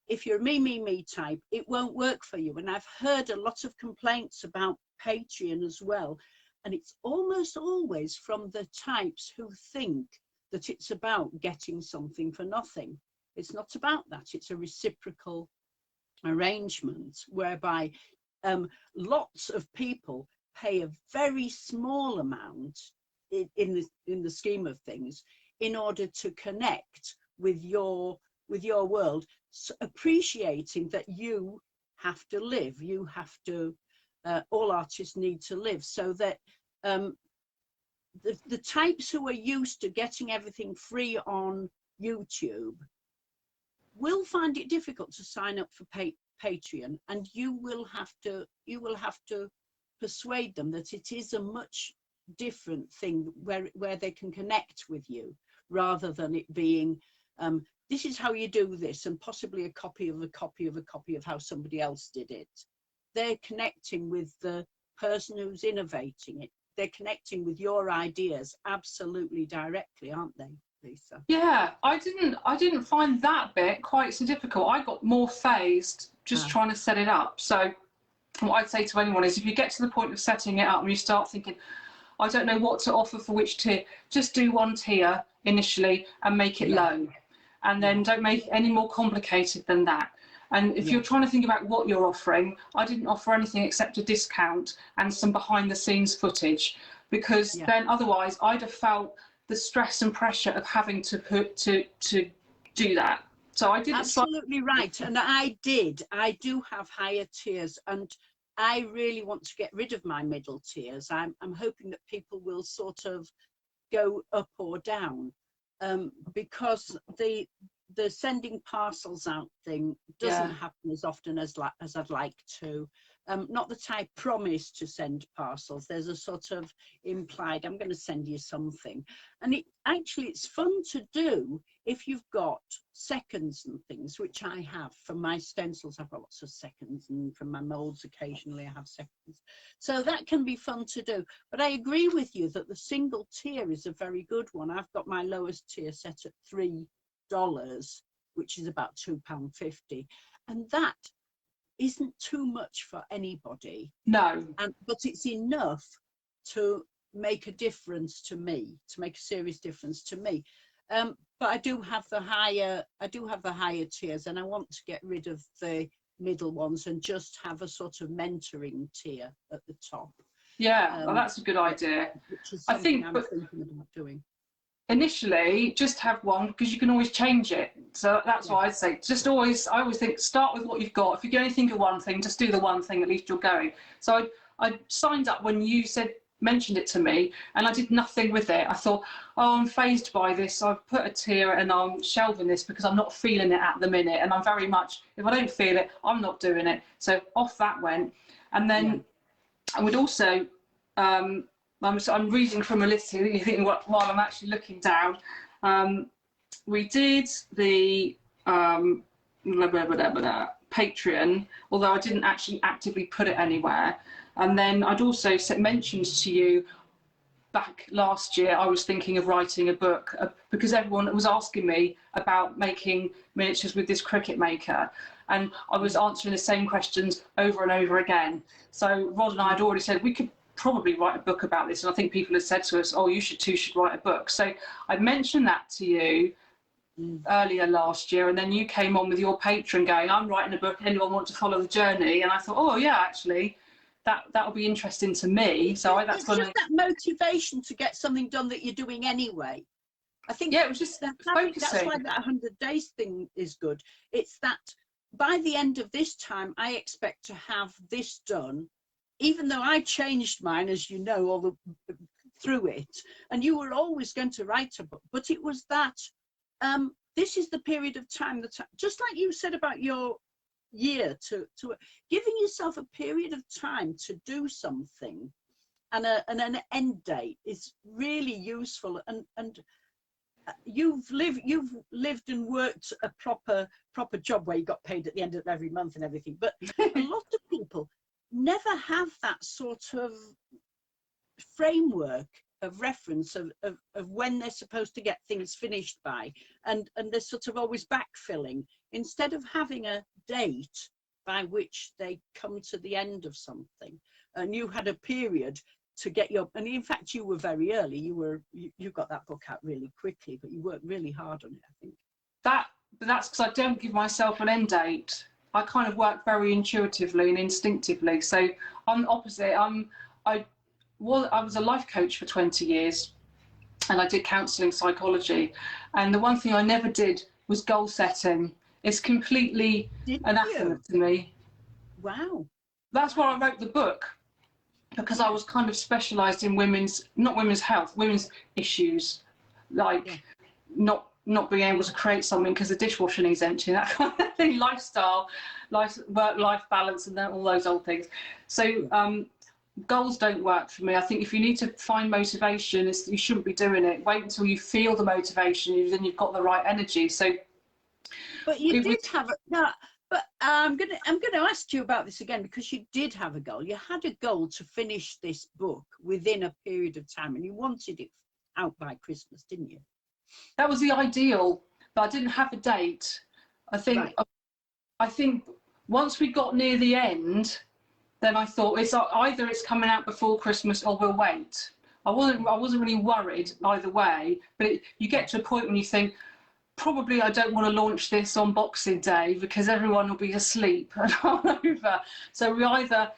if you're a me type, it won't work for you. And I've heard a lot of complaints about Patreon as well. And it's almost always from the types who think that it's about getting something for nothing. It's not about that. It's a reciprocal arrangement whereby lots of people pay a very small amount in the scheme of things in order to connect with your world, so appreciating that you have to live, you have to all artists need to live, so that the types who are used to getting everything free on YouTube will find it difficult to sign up for Patreon, and you will have to persuade them that it is a much different thing where they can connect with you, rather than it being this is how you do this, and possibly a copy of a copy of a copy of how somebody else did it. They're connecting with the person who's innovating it. They're connecting with your ideas absolutely directly, aren't they, Lisa? Yeah, I didn't find that bit quite so difficult. I got more phased just trying to set it up. So what I'd say to anyone is, if you get to the point of setting it up and you start thinking, I don't know what to offer for which tier, just do one tier initially and make it low. And then don't make it any more complicated than that. And if you're trying to think about what you're offering, I didn't offer anything except a discount and some behind the scenes footage, because then otherwise I'd have felt the stress and pressure of having to do that. So I did absolutely right. And I do have higher tiers, and I really want to get rid of my middle tiers. I'm hoping that people will sort of go up or down, because the sending parcels out thing doesn't happen as often as I'd like to. not that I promise to send parcels. There's a sort of implied, I'm going to send you something. And it's fun to do if you've got seconds and things, which I have. From my stencils, I've got lots of seconds, and from my molds, occasionally I have seconds. So that can be fun to do. But I agree with you that the single tier is a very good one. I've got my lowest tier set at $3, which is about £2.50. And that isn't too much for anybody. No. But it's enough to make a difference to me, to make a serious difference to me. But I do have the higher tiers, and I want to get rid of the middle ones and just have a sort of mentoring tier at the top. Yeah, well, that's a good idea. Which is I think I'm thinking about doing. Initially, just have one, because you can always change it. So that's what I'd say. I always think, start with what you've got. If you can only think of one thing, just do the one thing, at least you're going. So I signed up when you mentioned it to me, and I did nothing with it. I thought, oh, I'm phased by this, so I've put a tier and I'm shelving this because I'm not feeling it at the minute. And I'm very much, if I don't feel it, I'm not doing it. So off that went. And then I would also, I'm reading from a list here, you think, while I'm actually looking down. We did the Patreon, although I didn't actually actively put it anywhere. And then I'd also mentioned to you back last year, I was thinking of writing a book because everyone was asking me about making miniatures with this Cricut maker. And I was answering the same questions over and over again. So Rod and I had already said we could probably write a book about this, and I think people have said to us, oh, you should write a book. So I mentioned that to you earlier last year, and then you came on with your Patreon going, I'm writing a book, anyone want to follow the journey? And I thought, oh yeah, actually that'll be interesting to me. So it's just that motivation to get something done that you're doing anyway. I think it was just focusing. That's why that 100 days thing is good. It's that by the end of this time I expect to have this done, even though I changed mine, as you know, through it, and you were always going to write a book. But it was that this is the period of time that, just like you said about your year, to giving yourself a period of time to do something, and an end date is really useful. And you've lived and worked a proper job where you got paid at the end of every month and everything. But a lot of people never have that sort of framework of reference of when they're supposed to get things finished by, and they're sort of always backfilling instead of having a date by which they come to the end of something. And you had a period to get and in fact you were very early. You got that book out really quickly, but you worked really hard on it, I think. That's because I don't give myself an end date. I kind of work very intuitively and instinctively. So I'm the opposite. I was a life coach for 20 years, and I did counselling psychology. And the one thing I never did was goal setting. It's completely anathema to me. Wow. That's why I wrote the book, because I was kind of specialised in not women's health, women's issues, like not being able to create something because the dishwasher needs emptying, that kind of thing, lifestyle, work-life balance, and all those old things. So goals don't work for me. I think if you need to find motivation, you shouldn't be doing it. Wait until you feel the motivation, then you've got the right energy. So, but you did have but I'm gonna ask you about this again, because you did have a goal. You had a goal to finish this book within a period of time, and you wanted it out by Christmas, didn't you? That was the ideal, but I didn't have a date. I think once we got near the end, then I thought either it's coming out before Christmas or we'll wait. I wasn't really worried either way, but you get to a point when you think, probably I don't want to launch this on Boxing Day because everyone will be asleep and all over. So we either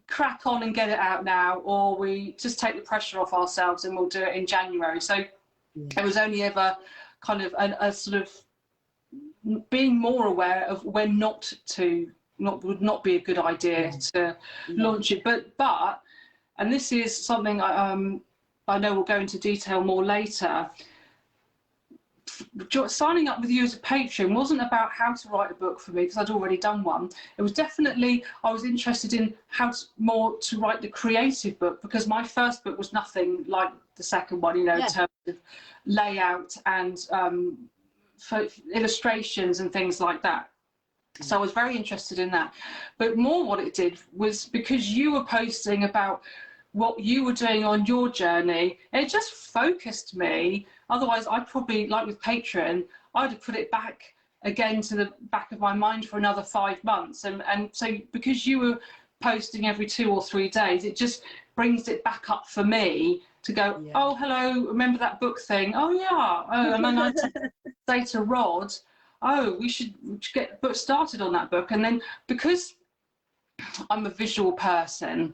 crack on and get it out now, or we just take the pressure off ourselves and we'll do it in January. So it was only ever kind of a sort of being more aware of when would not be a good idea to launch it. But and this is something I know we'll go into detail more later. signing up with you as a patron wasn't about how to write a book for me, because I'd already done one. It was definitely, I was interested in how more to write the creative book, because my first book was nothing like the second one, you know, in terms of layout and illustrations and things like that. So I was very interested in that. But more what it did was, because you were posting about what you were doing on your journey, it just focused me. Otherwise, I'd probably, like with Patreon, I'd have put it back again to the back of my mind for another 5 months. And so because you were posting every 2 or 3 days, it just brings it back up for me to go, oh, hello, remember that book thing? Oh, yeah. Oh, and then I'd say to Rod, oh, we should get started on that book. And then, because I'm a visual person,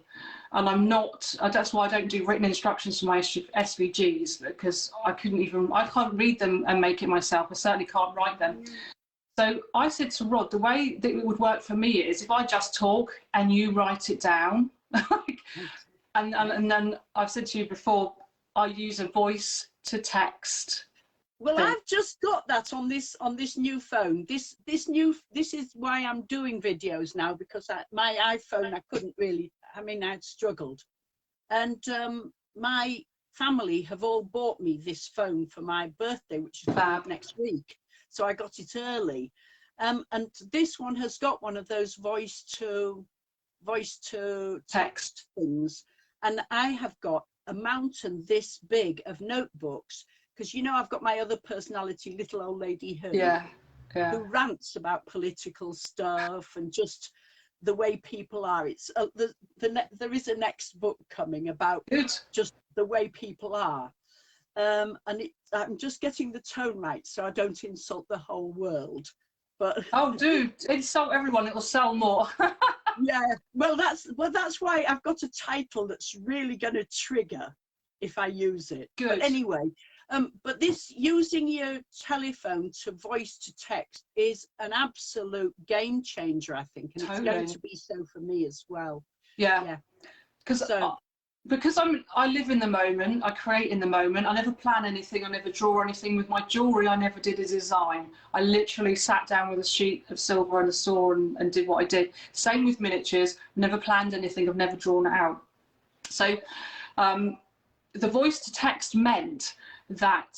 and I'm not, that's why I don't do written instructions for my SVGs, because I can't read them and make it myself. I certainly can't write them. So I said to Rod, the way that it would work for me is if I just talk and you write it down. And then I've said to you before, I use a voice to text. Well, I've just got that on this new phone. This is why I'm doing videos now, because my iPhone, I couldn't really, I mean, I'd struggled. And my family have all bought me this phone for my birthday, which is next week. So I got it early. And this one has got one of those voice to text things. And I have got a mountain this big of notebooks, because, you know, I've got my other personality, little old lady who rants about political stuff and just the way people are. It's there is a next book coming about just the way people are, and I'm just getting the tone right so I don't insult the whole world. But oh, dude, insult everyone; it will sell more. Yeah, well, that's why I've got a title that's really going to trigger if I use it. Good. But anyway. But this using your telephone to voice to text is an absolute game changer, I think, and it's going to be so for me as well. Yeah. Because I live in the moment, I create in the moment. I never plan anything, I never draw anything. With my jewellery, I never did a design. I literally sat down with a sheet of silver and a saw and did what I did. Same with miniatures, never planned anything, I've never drawn it out. So the voice to text meant that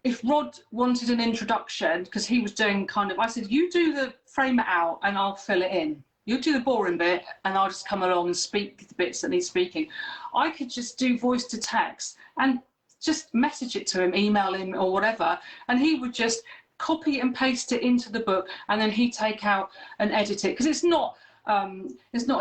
if Rod wanted an introduction, because he was doing I said, you do the frame it out and I'll fill it in. You do the boring bit and I'll just come along and speak the bits that need speaking. I could just do voice to text and just message it to him, email him or whatever, and he would just copy and paste it into the book, and then he'd take out and edit it, because it's not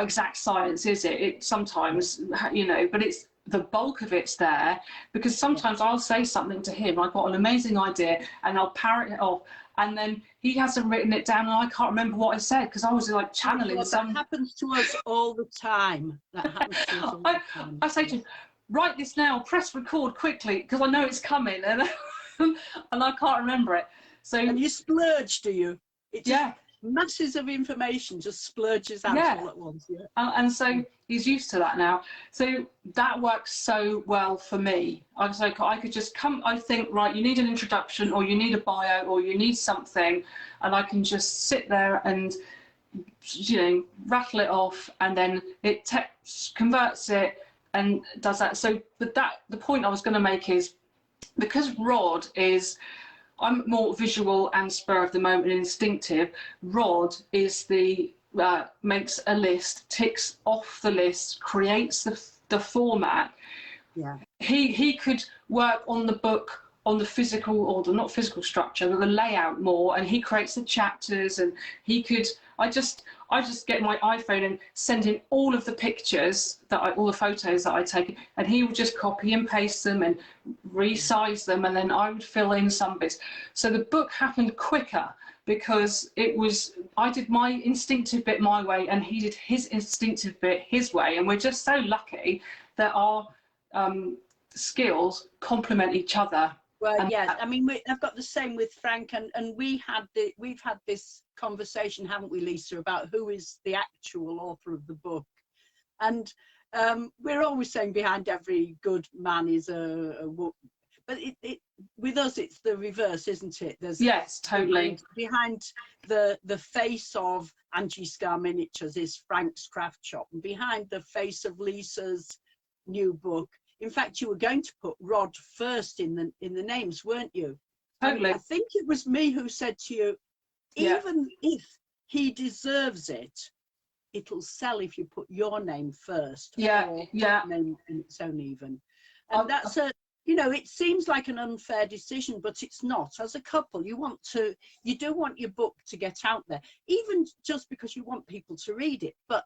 exact science, is it? It sometimes, you know, but it's the bulk of it's there, because sometimes I'll say something to him, I've got an amazing idea, and I'll parrot it off, and then he hasn't written it down and I can't remember what I said, because I was like channeling That happens to us all the time. That happens to us all the time. I say to him, write this now, press record quickly, because I know it's coming, and and I can't remember it. So, and you splurge, do you? Masses of information just splurges out all at once. And so he's used to that now. So that works so well for me. I was like, I could just come, I think, right, you need an introduction, or you need a bio, or you need something, and I can just sit there and, you know, rattle it off, and then it converts it and does that. So, but the point I was going to make is, because Rod is, I'm more visual and spur of the moment and instinctive. Rod is makes a list, ticks off the list, creates the format. Yeah. He could work on the book, on the physical, or the not physical structure, but the layout more, and he creates the chapters, and he could. I just get my iPhone and send him all of the pictures all the photos that I take, and he would just copy and paste them and resize them, and then I would fill in some bits. So the book happened quicker, because I did my instinctive bit my way, and he did his instinctive bit his way, and we're just so lucky that our skills complement each other. Well, yeah, I mean, I've got the same with Frank, and we've had this conversation, haven't we, Lisa, about who is the actual author of the book. And we're always saying behind every good man is a woman. but with us it's the reverse, isn't it? There's Yes, totally. Behind the face of Angie Scarr Miniatures is Frank's Craft Shop, and behind the face of Lisa's new book, in fact, you were going to put Rod first in the names, weren't you? Totally. I think it was me who said to you, even if he deserves it, it'll sell if you put your name first. Or name in its own even. And that's it seems like an unfair decision, but it's not. As a couple, you do want your book to get out there, even just because you want people to read it, but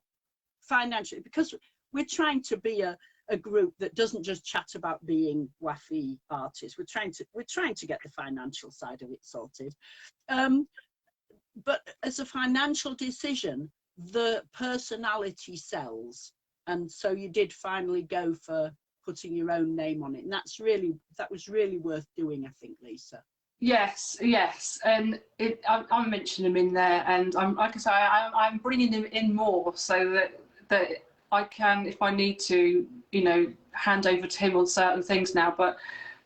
financially, because we're trying to be a group that doesn't just chat about being waffy artists. We're trying to get the financial side of it sorted. But as a financial decision, the personality sells, and so you did finally go for putting your own name on it, and that was really worth doing, I think, Lisa. Yes, and I'm mentioning him in there, and I'm, like I say, I'm bringing him in more so that I can, if I need to, hand over to him on certain things now. But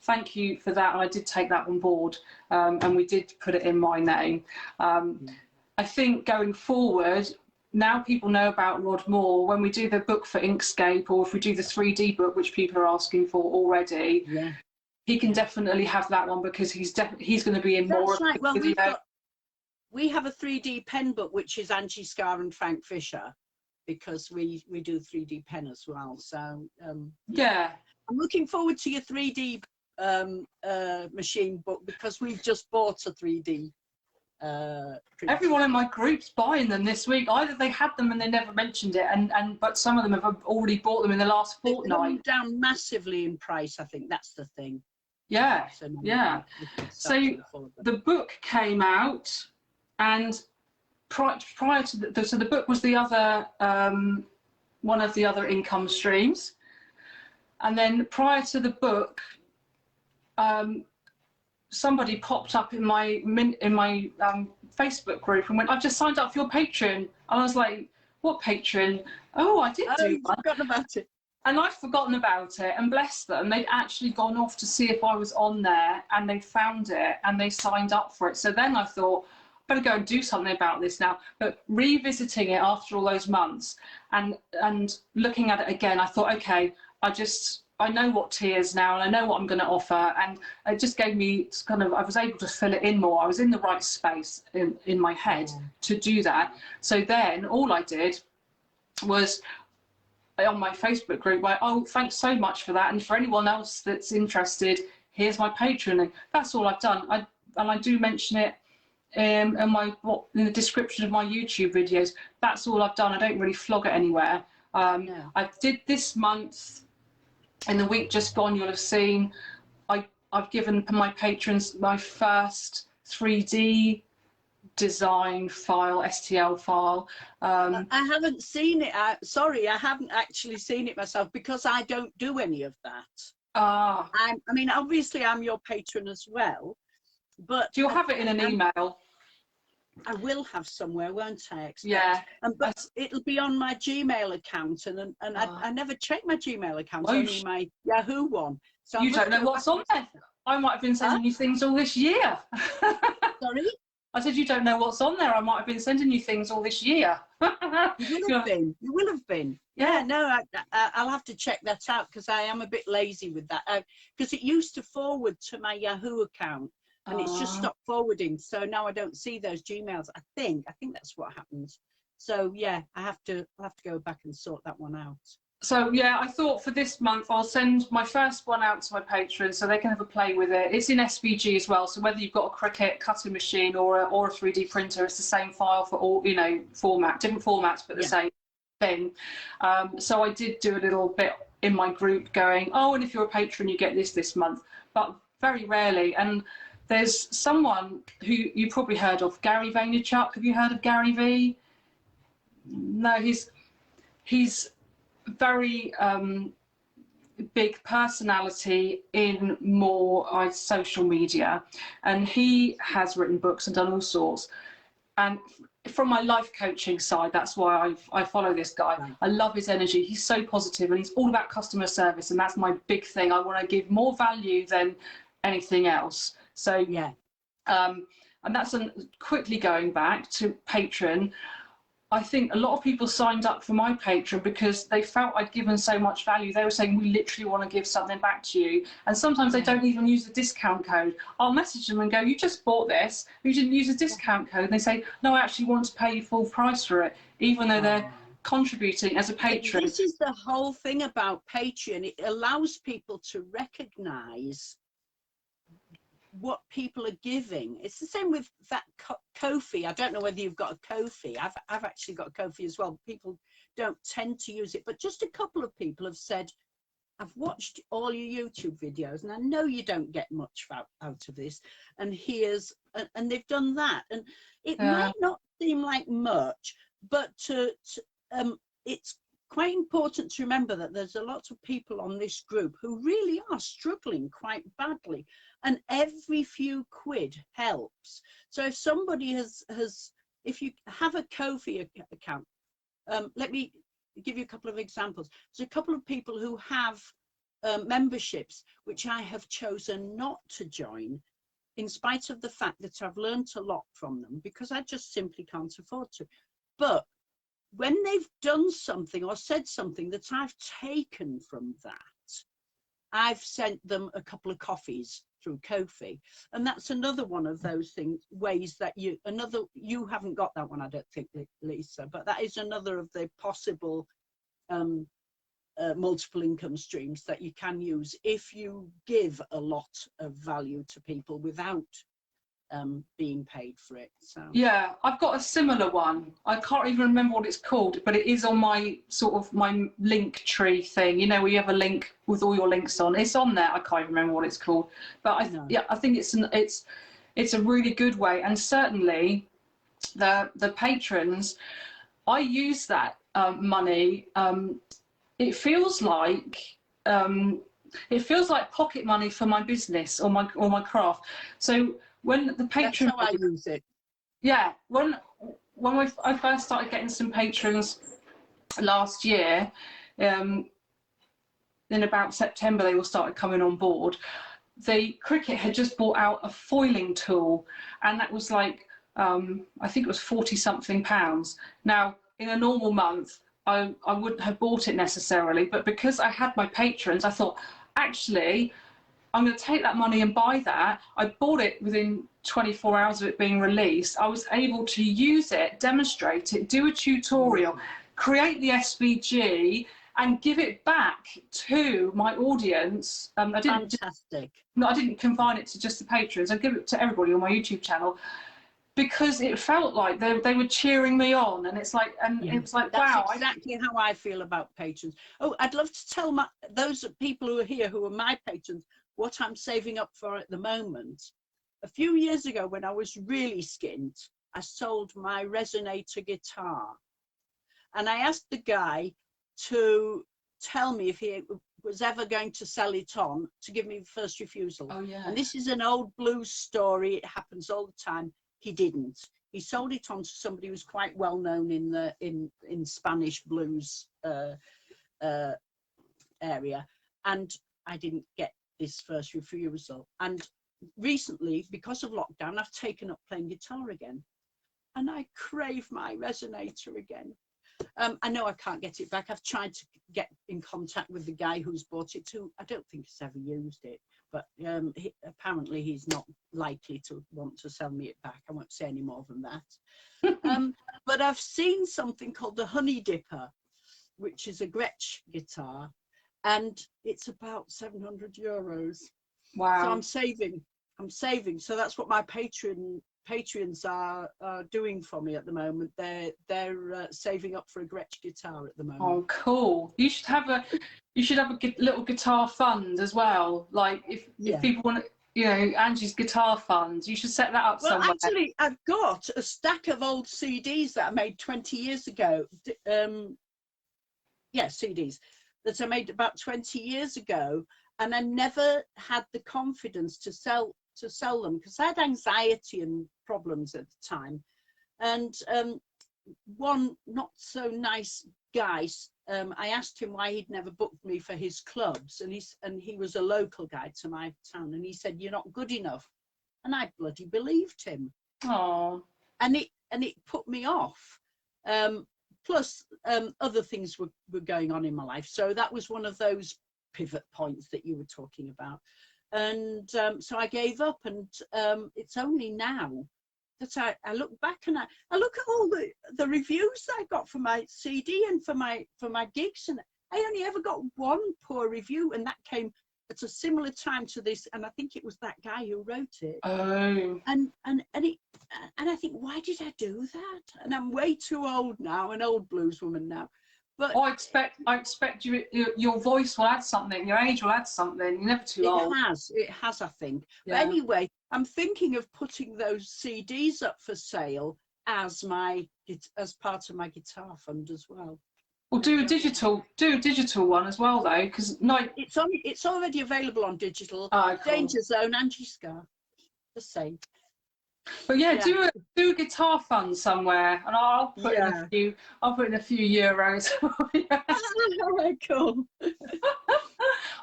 thank you for that, and I did take that on board, and we did put it in my name. I think going forward, now people know about Rod more. When we do the book for Inkscape, or if we do the 3D book, which people are asking for already, he can definitely have that one, because he's going to be in more of the video. We have a 3D pen book, which is Angie Scarr and Frank Fisher, because we do 3D pen as well. So I'm looking forward to your 3D machine book, because we've just bought a 3D everyone in my group's buying them this week. Either they had them and they never mentioned it, but some of them have already bought them in the last fortnight. They've come down massively in price, I think that's the thing. So the book came out, and prior to the book was the other one of the other income streams, and then prior to the book, somebody popped up in my Facebook group and went, "I've just signed up for your Patreon." And I was like, "What Patreon?" "Oh, I did do one." Forgotten about it. And I'd forgotten about it, and bless them, they'd actually gone off to see if I was on there, and they found it and they signed up for it. So then I thought, I better go and do something about this now. But revisiting it after all those months and looking at it again, I thought, okay, I know what tea is now, and I know what I'm going to offer, and it just gave me I was able to fill it in more. I was in the right space in my head to do that. So then all I did was, on my Facebook group, like, "Oh, thanks so much for that, and for anyone else that's interested, here's my Patreon." And that's all I've done. I do mention it in the description of my YouTube videos. That's all I've done. I don't really flog it anywhere. I did this month. In the week just gone, you'll have seen I've given my patrons my first 3D design file, STL file. I haven't seen it. Sorry, I haven't actually seen it myself, because I don't do any of that. I mean, obviously I'm your patron as well, but you'll have it in an email. I will have somewhere, won't I? Expect? Yeah. But it'll be on my Gmail account, and I never check my Gmail account, only my Yahoo one. So you don't know what's on there. I might have been sending you things all this year. Sorry? I said, you don't know what's on there. I might have been sending you things all this year. You will have been. Yeah, no, I'll have to check that out, because I am a bit lazy with that. Because it used to forward to my Yahoo account, and it's just stopped forwarding. So now I don't see those Gmails. I think that's what happens. So yeah, I'll have to go back and sort that one out. So yeah, I thought for this month I'll send my first one out to my patrons so they can have a play with it. It's in SVG as well, so whether you've got a Cricut cutting machine or a 3D printer, it's the same file for all, different formats, but the same thing. So I did do a little bit in my group going, "Oh, and if you're a patron, you get this month," but very rarely. And there's someone who you probably heard of, Gary Vaynerchuk. Have you heard of Gary V? No, he's very big personality in more social media, and he has written books and done all sorts. And from my life coaching side, that's why I follow this guy. Right. I love his energy. He's so positive, and he's all about customer service, and that's my big thing. I want to give more value than anything else. So Yeah. and that's quickly going back to Patreon. I think a lot of people signed up for my Patreon because they felt I'd given so much value. They were saying, we literally want to give something back to you. And sometimes they don't even use the discount code. I'll message them and go, you just bought this, you didn't use a discount code. And they say, no, I actually want to pay you full price for it, even though they're contributing as a patron. This is the whole thing about Patreon. It allows people to recognise what people are giving. It's the same with that Ko-fi. I don't know whether you've got a Ko-fi. I've actually got a Ko-fi as well. People don't tend to use it, but just a couple of people have said, I've watched all your YouTube videos and I know you don't get much out of this, and and they've done that. And it might not seem like much, but it's quite important to remember that there's a lot of people on this group who really are struggling quite badly, and every few quid helps. So if somebody if you have a Ko-fi account, let me give you a couple of examples. There's a couple of people who have memberships which I have chosen not to join, in spite of the fact that I've learned a lot from them, because I just simply can't afford to. But when they've done something or said something that I've taken from that, I've sent them a couple of coffees through Ko-fi. And that's another one of those ways that you haven't got that one, I don't think, Lisa, but that is another of the possible multiple income streams that you can use if you give a lot of value to people without being paid for it. So yeah, I've got a similar one. I can't even remember what it's called, but it is on my my link tree thing, you know, where you have a link with all your links on. It's on there. I can't even remember what it's called, but I think it's a really good way. And certainly the patrons, I use that money. It feels like pocket money for my business or my craft. So when the patron, that's how I use it. Yeah, when I first started getting some patrons last year, in about September they all started coming on board. The cricket had just bought out a foiling tool, and that was like I think it was £40-something. Now in a normal month I wouldn't have bought it necessarily, but because I had my patrons, I thought, actually, I'm going to take that money and buy that. I bought it within 24 hours of it being released. I was able to use it, demonstrate it, do a tutorial, create the SVG, and give it back to my audience. Fantastic. I didn't confine it to just the patrons. I give it to everybody on my YouTube channel, because it felt like they were cheering me on, and it's like, it was like, wow. That's exactly how I feel about patrons. Oh, I'd love to tell those people who are here who are my patrons what I'm saving up for at the moment. A few years ago, when I was really skint, I sold my resonator guitar, and I asked the guy to tell me if he was ever going to sell it on, to give me the first refusal. Oh yeah. And this is an old blues story. It happens all the time. He didn't. He sold it on to somebody who's quite well known in Spanish blues area, and I didn't get this first refusal. And recently, because of lockdown, I've taken up playing guitar again, and I crave my resonator again. I know I can't get it back. I've tried to get in contact with the guy who's bought it too. I don't think he's ever used it, but apparently he's not likely to want to sell me it back. I won't say any more than that. But I've seen something called the Honey Dipper, which is a Gretsch guitar, and it's about €700. Wow. So I'm saving. So that's what my Patreons are doing for me at the moment. They're saving up for a Gretsch guitar at the moment. Oh, cool. You should have a little guitar fund as well. Like if people want to, you know, Angie's guitar fund, you should set that up somewhere. Well, actually, I've got a stack of old CDs that I made 20 years ago. CDs that I made about 20 years ago, and I never had the confidence to sell them because I had anxiety and problems at the time. And one not so nice guy I asked him why he'd never booked me for his clubs, and he was a local guide to my town, and he said, "You're not good enough," and I bloody believed him. Oh. And it put me off. Plus, other things were going on in my life, so that was one of those pivot points that you were talking about. And so I gave up, and it's only now that I look back and I look at all the reviews that I got for my CD and for my gigs, and I only ever got one poor review, and that came at a similar time to this, and I think it was that guy who wrote it. Oh. And I think, why did I do that? And I'm way too old now, an old blues woman now. But I expect your voice will add something, your age will add something. You're never too old. It has, I think. Yeah. But anyway, I'm thinking of putting those CDs up for sale as part of my guitar fund as well. Well, do a digital one as well though, because it's already available on digital. Oh, cool. Danger Zone, Angie Scarr, the same. But yeah, do a guitar fund somewhere, and I'll put in a few euros. Cool.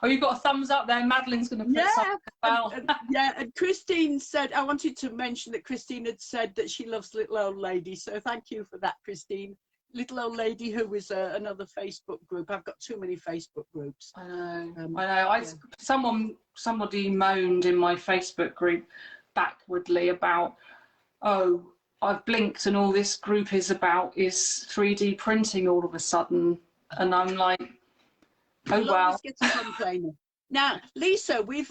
Oh, you've got a thumbs up there. Madeline's going to put something as well. And Christine said, I wanted to mention that Christine had said that she loves Little Old Lady, so thank you for that, Christine. Little Old Lady, who is another Facebook group. I've got too many Facebook groups. I know. Somebody moaned in my Facebook group backwardly about, oh, I've blinked and all this group is about is 3D printing all of a sudden, and I'm like, oh well. Now, Lisa, we've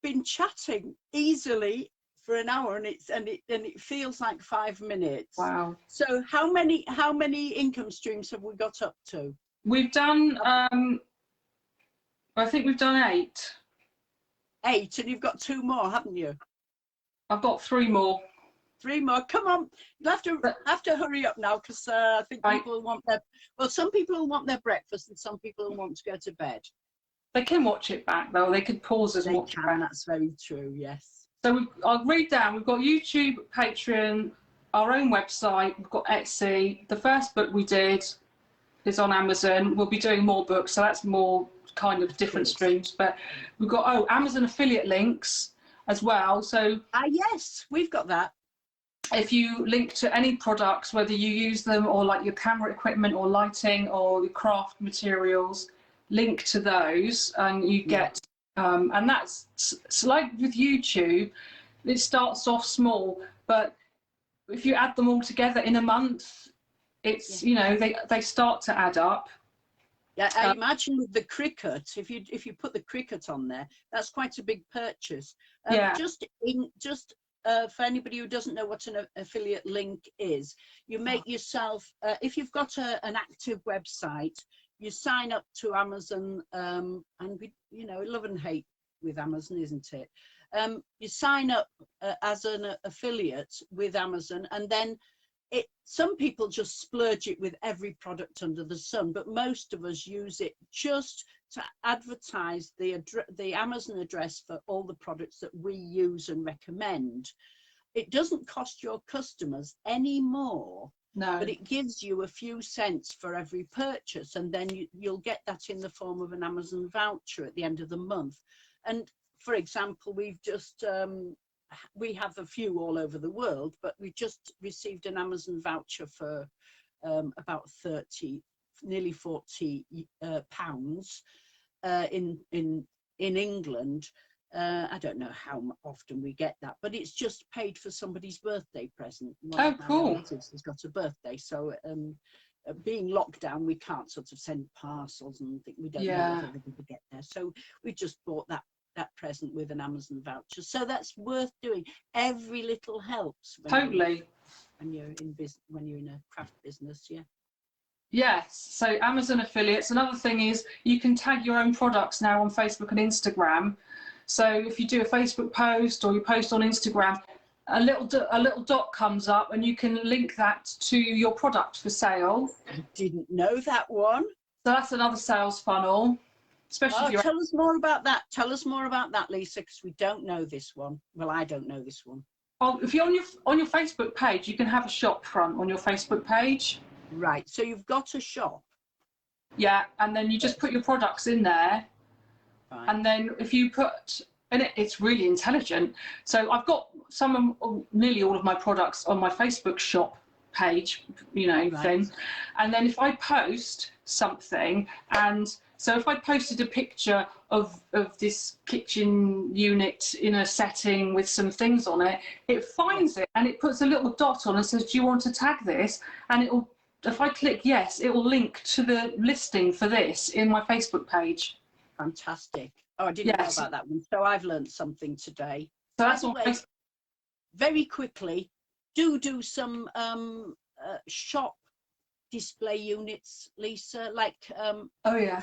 been chatting easily for an hour, and it feels like 5 minutes. Wow. So how many income streams have we got up to? We've done I think we've done 8. 8, and you've got 2 more, haven't you? I've got 3 more. 3 more. Come on, you have to hurry up now, because I think people want some people will want their breakfast, and some people will want to go to bed. They can watch it back though. They could pause us and watch it back. That's very true. Yes. So I'll read down. We've got YouTube, Patreon, our own website. We've got Etsy. The first book we did is on Amazon. We'll be doing more books, so that's more kind of different streams. But we've got Amazon affiliate links as well. So yes, we've got that. If you link to any products, whether you use them or like your camera equipment or lighting or the craft materials, link to those, and you get and that's like with YouTube, it starts off small, but if you add them all together in a month, it's they start to add up. Yeah, I imagine with the cricket, if you put the cricket on there, that's quite a big purchase. For anybody who doesn't know what an affiliate link is, you make yourself, if you've got an active website, you sign up to Amazon, and love and hate with Amazon, isn't it? You sign up as an affiliate with Amazon, and then some people just splurge it with every product under the sun, but most of us use it just to advertise the Amazon address for all the products that we use and recommend. It doesn't cost your customers any more, but it gives you a few cents for every purchase, and then you'll get that in the form of an Amazon voucher at the end of the month. And for example, we've just we have a few all over the world, but we just received an Amazon voucher for about 30, nearly 40 pounds in England. I don't know how often we get that, but it's just paid for somebody's birthday present. Oh, cool. He's got a birthday, so being locked down, we can't sort of send parcels and think we don't know whether we're going to get there. So we just bought that present with an Amazon voucher. So that's worth doing. Every little helps. Totally. When you're in a craft business, yeah. Yes. So Amazon affiliates. Another thing is you can tag your own products now on Facebook and Instagram. So if you do a Facebook post or you post on Instagram, a little dot comes up, and you can link that to your product for sale. I didn't know that one. So that's another sales funnel. Especially tell us more about that. Tell us more about that, Lisa, because we don't know this one. Well, I don't know this one. Oh, if you're on your Facebook page, you can have a shop front on your Facebook page. Right. So you've got a shop. Yeah, and then you just put your products in there. Fine. And then if you put, and it's really intelligent. So I've got nearly all of my products on my Facebook shop page, you know, thing. And then if I post something, and so if I posted a picture of this kitchen unit in a setting with some things on it, it finds it and it puts a little dot on and says, do you want to tag this? And it'll, if I click yes, it will link to the listing for this in my Facebook page. Fantastic. Oh, I didn't know about that one. So I've learned something today. So that's all. Very quickly, do some shop display units, Lisa, like oh yeah,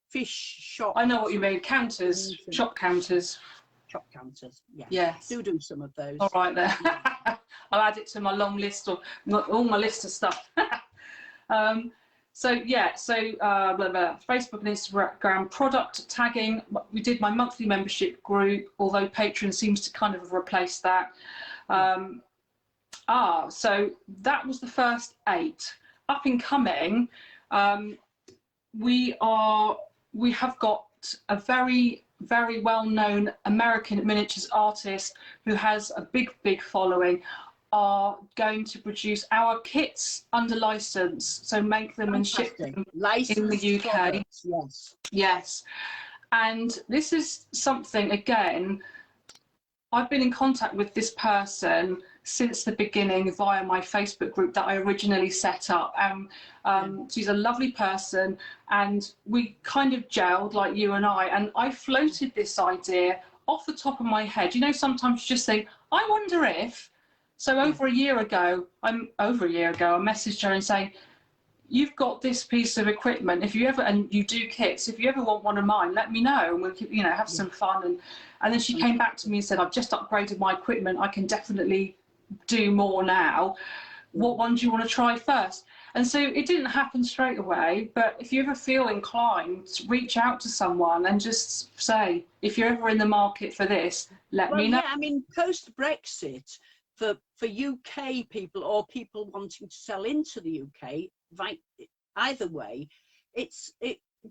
fish shop. I know what you mean. Counters, shop counters. Shop counters. Yeah. Yes. Do some of those. All right there. I'll add it to my long list of all my list of stuff. So yeah, so blah, blah, Facebook and Instagram product tagging. We did my monthly membership group, although Patreon seems to kind of have replaced that. So that was the first 8. Up and coming, we have got a very, very well-known American miniatures artist who has a big following, are going to produce our kits under license, so make them and ship them in the UK. Products, yes. And this is something, again, I've been in contact with this person since the beginning via my Facebook group that I originally set up. She's a lovely person, and we kind of gelled like you and I floated this idea off the top of my head. You know, sometimes you just think, I wonder if. So over a year ago, I messaged her and saying, you've got this piece of equipment. If you ever, and you do kits, if you ever want one of mine, let me know, and we'll, you know, have some fun. And then she came back to me and said, I've just upgraded my equipment. I can definitely do more now. What one do you want to try first? And so it didn't happen straight away, but if you ever feel inclined, reach out to someone and just say, if you're ever in the market for this, let me know. Yeah, I mean, post-Brexit, for UK people or people wanting to sell into the UK, either way, it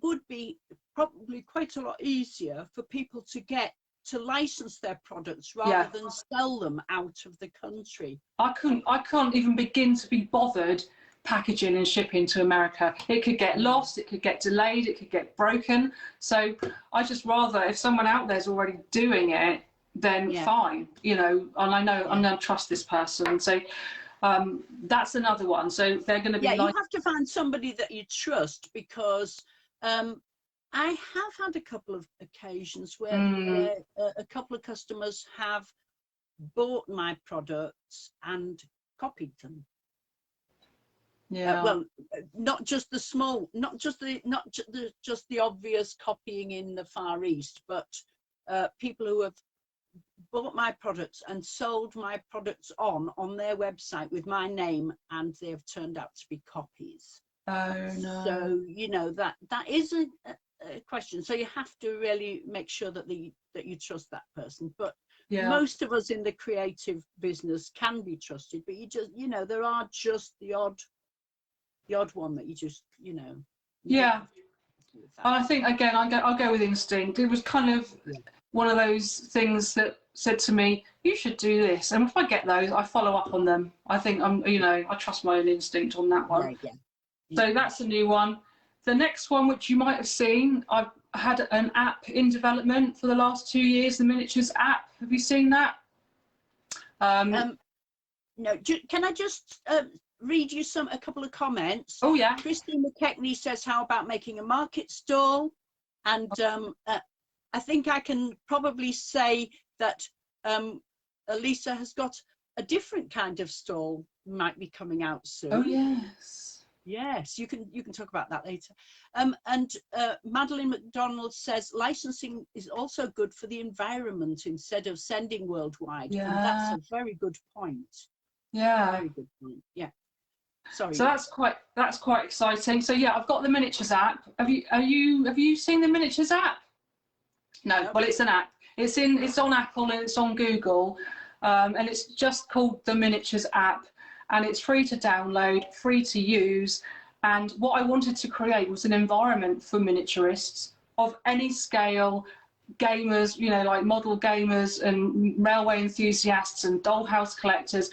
would be probably quite a lot easier for people to license their products rather than sell them out of the country. I can't even begin to be bothered packaging and shipping to America. It could get lost, it could get delayed, it could get broken. So I just rather, if someone out there's already doing it, then fine, you know, and I know I'm going to trust this person. So that's another one. So they're going to be you have to find somebody that you trust, because I have had a couple of occasions where a couple of customers have bought my products and copied them. Well, not just the small, not just the obvious copying in the Far East, but people who have bought my products and sold my products on their website with my name, and they have turned out to be copies. Oh no. So you know that is a question. So you have to really make sure that you trust that person. But most of us in the creative business can be trusted, but you just, you know, there are just the odd one that you just, you know. Yeah. And I think again, I'll go with instinct. It was kind of one of those things that said to me, you should do this, and if I get those, I follow up on them. I think I trust my own instinct on that one. So that's a new one. The next one, which you might have seen, I've had an app in development for the last 2 years, the Miniatures app. Have you seen that? No. Can I just read you a couple of comments? Oh yeah. Christine McKechnie says, how about making a market stall? And I think I can probably say that Elisa has got a different kind of stall, might be coming out soon. Oh yes. Yes, you can talk about that later. And Madeline McDonald says licensing is also good for the environment instead of sending worldwide. Yeah. And that's a very good point. Yeah. Very good point. Yeah. Sorry. So that's quite exciting. So yeah, I've got the Miniatures app. Have you seen the Miniatures app? No. Well, it's an app. It's on Apple and it's on Google, and it's just called the Miniatures app, and it's free to download, free to use, And what I wanted to create was an environment for miniaturists of any scale, gamers, you know, like model gamers and railway enthusiasts and dollhouse collectors,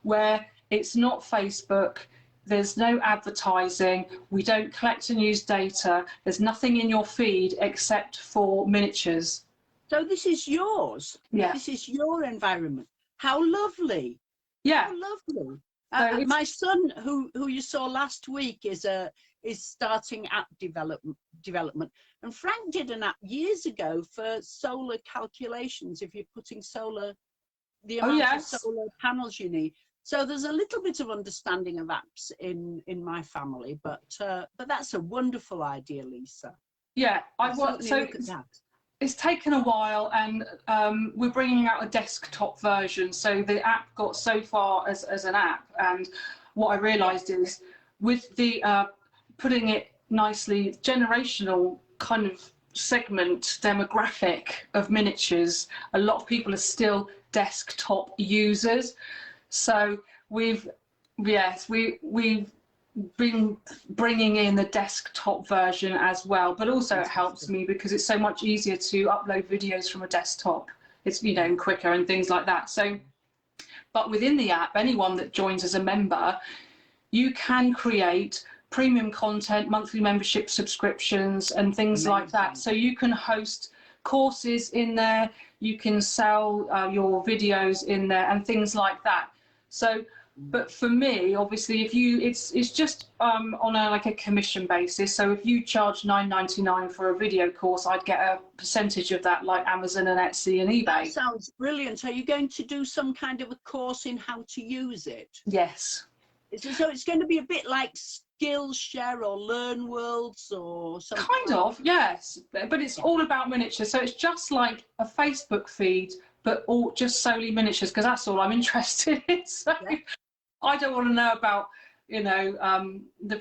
where it's not Facebook, there's no advertising, we don't collect and use data, there's nothing in your feed except for miniatures. So this is yours. Yeah. This is your environment. How lovely. Yeah. How lovely. So My son, who you saw last week, is starting app development. And Frank did an app years ago for solar calculations. If you're putting the amount of solar panels you need. So there's a little bit of understanding of apps in my family, but that's a wonderful idea, Lisa. Yeah, it's taken a while, and we're bringing out a desktop version. So the app got so far as an app, and what I realised is with the putting it nicely, generational kind of segment demographic of miniatures, a lot of people are still desktop users. So we've been bringing in the desktop version as well, but also it helps me because it's so much easier to upload videos from a desktop. It's, you know, quicker and things like that. So, but within the app, anyone that joins as a member, you can create premium content, monthly membership subscriptions and things like that. So you can host courses in there, you can sell your videos in there and things like that. So, but for me, obviously, if you, it's just on like a commission basis. So if you charge $9.99 for a video course, I'd get a percentage of that, like Amazon and Etsy and eBay. That sounds brilliant. Are you going to do some kind of a course in how to use it? Yes. So it's going to be a bit like Skillshare or Learn Worlds or something. Kind of, yes. But it's all about miniatures. So it's just like a Facebook feed, but all just solely miniatures, because that's all I'm interested in. So I don't want to know about, you know, the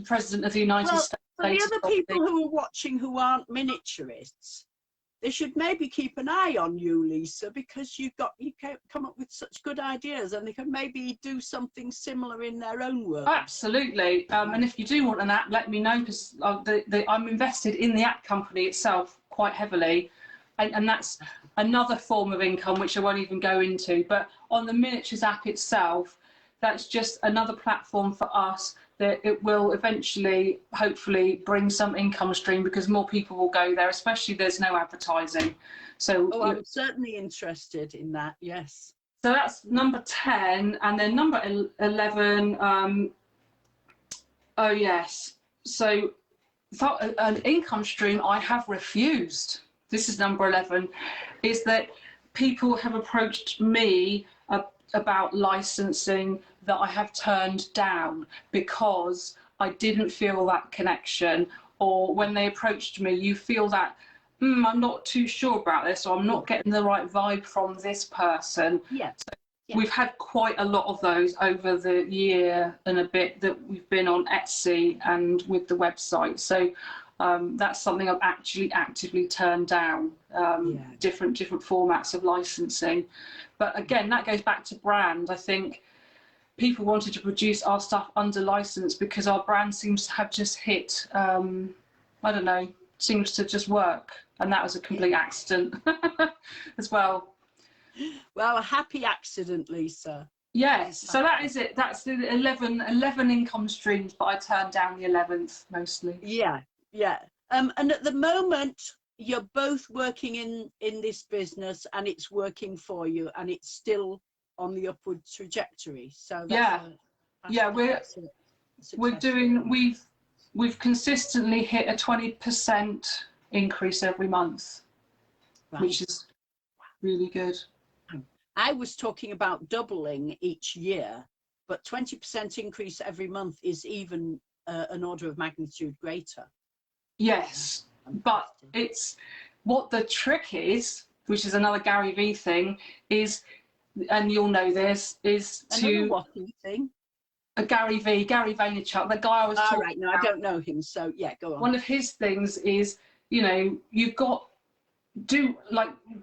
President of the United States. For the other people who are watching who aren't miniaturists, they should maybe keep an eye on you, Lisa, because you come up with such good ideas, and they can maybe do something similar in their own world. Absolutely. And if you do want an app, let me know, because I'm invested in the app company itself quite heavily. And that's another form of income, which I won't even go into. But on the miniatures app itself, that's just another platform for us that it will eventually, hopefully, bring some income stream, because more people will go there, especially there's no advertising. So I'm certainly interested in that, yes. So that's number 10. And then number 11, oh yes. So an income stream I have refused, this is number 11, is that people have approached me about licensing that I have turned down because I didn't feel that connection, or when they approached me, you feel that, I'm not too sure about this, or I'm not getting the right vibe from this person. Yeah. So we've had quite a lot of those over the year and a bit that we've been on Etsy and with the website. So that's something I've actually actively turned down, different formats of licensing. But again, that goes back to brand. I think people wanted to produce our stuff under license because our brand seems to have just hit, I don't know, seems to just work. And that was a complete accident as well. Well, a happy accident, Lisa. Yes, so that is it. That's the 11 income streams, but I turned down the 11th mostly. Yeah. And at the moment, you're both working in this business, and it's working for you, and it's still on the upward trajectory. So we've consistently hit a 20% increase every month, which is really good. I was talking about doubling each year, but 20% increase every month is even an order of magnitude greater. Yes, but it's what the trick is, which is another Gary Vee thing, is, and you'll know this, is to what thing? Gary Vaynerchuk, the guy I was talking about. No, I don't know him, so yeah, go on. One of his things is, you know, you've got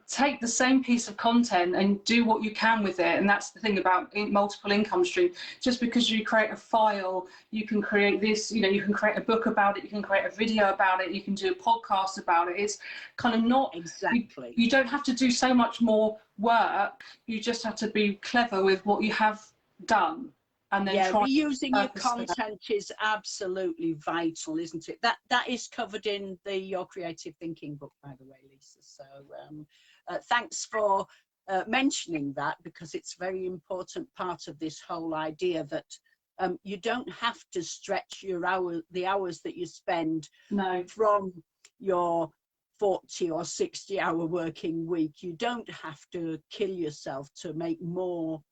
take the same piece of content and do what you can with it. And that's the thing about multiple income stream. Just because you create a file, you can create this, you can create a book about it, you can create a video about it, you can do a podcast about it. It's kind of not exactly. You don't have to do so much more work. You just have to be clever with what you have done. And then reusing your content is absolutely vital, isn't it? That is covered in your creative thinking book, by the way, Lisa. So thanks for mentioning that, because it's a very important part of this whole idea that you don't have to stretch the hours that you spend from your 40 or 60 hour working week. You don't have to kill yourself to make more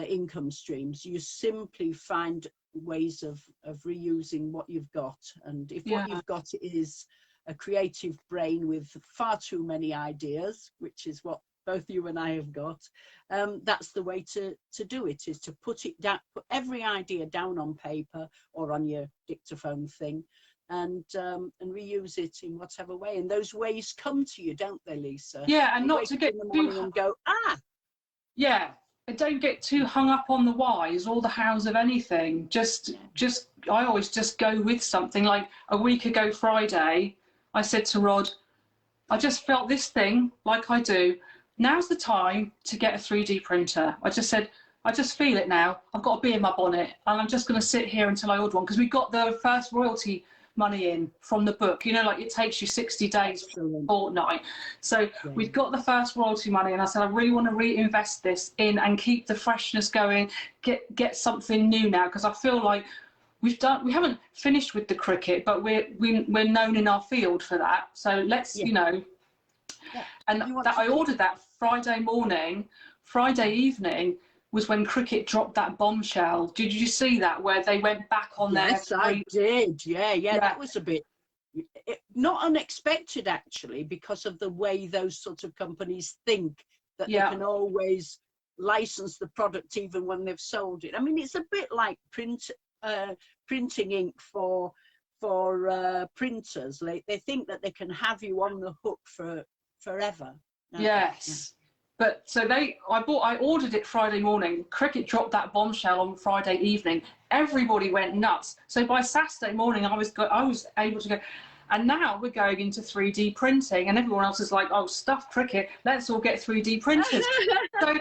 income streams. You simply find ways of reusing what you've got, and if what you've got is a creative brain with far too many ideas, which is what both you and I have got, that's the way to do it, is to put it down, put every idea down on paper or on your dictaphone thing, and reuse it in whatever way. And those ways come to you, don't they, Lisa? And you not to get in the morning and go, and don't get too hung up on the whys or the hows of anything. I always just go with something. Like a week ago Friday, I said to Rod, I just felt this thing, like I do. Now's the time to get a 3D printer. I just said, I just feel it now. I've got a bee in my bonnet, and I'm just going to sit here until I order one, because we got the first royalty money in from the book. Like it takes you 60 days, fortnight. So we've got the first royalty money, and I said I really want to reinvest this in and keep the freshness going, get something new now, because I feel like we haven't finished with the cricket, but we're known in our field for that. So let's and I ordered that Friday morning. Friday evening was when cricket dropped that bombshell. Did you see that, where they went back on their... Yes, I did. Yeah, that was a bit not unexpected, actually, because of the way those sort of companies think that they can always license the product even when they've sold it. I mean, it's a bit like printing ink for printers. They think that they can have you on the hook for forever. Yes. But so I ordered it Friday morning. Cricket dropped that bombshell on Friday evening. Everybody went nuts. So by Saturday morning, I was able to go. And now we're going into 3D printing, and everyone else is like, "Oh, stuff cricket. Let's all get 3D printers." So,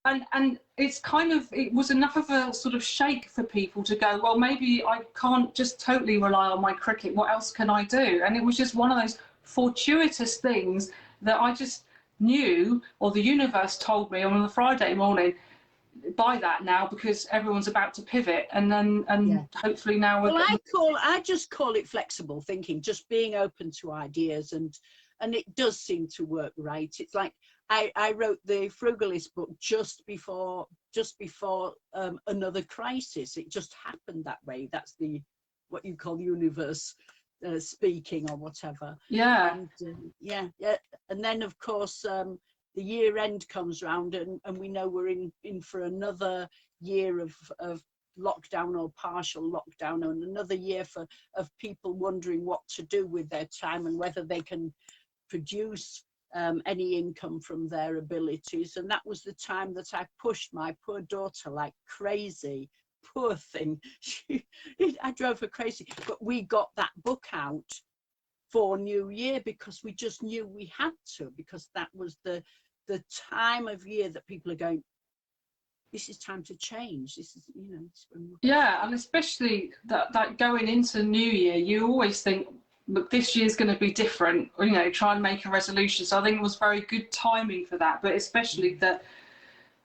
and it was enough of a sort of shake for people to go, well, maybe I can't just totally rely on my cricket. What else can I do? And it was just one of those fortuitous things that I just knew, or the universe told me on the Friday morning, buy that now, because everyone's about to pivot, and hopefully now we're... Well, I just call it flexible thinking, just being open to ideas, and it does seem to work right. It's like I wrote the Frugalist book just before another crisis. It just happened that way. That's what you call universe speaking, or whatever. And and then of course the year end comes round, and we know we're in for another year of lockdown or partial lockdown, and another year of people wondering what to do with their time and whether they can produce any income from their abilities. And that was the time that I pushed my poor daughter like crazy. Poor thing, I drove her crazy. But we got that book out for New Year because we just knew we had to, because that was the time of year that people are going, this is time to change. This is, and especially that going into New Year, you always think, look, this year's going to be different, or, try and make a resolution. So I think it was very good timing for that, but especially that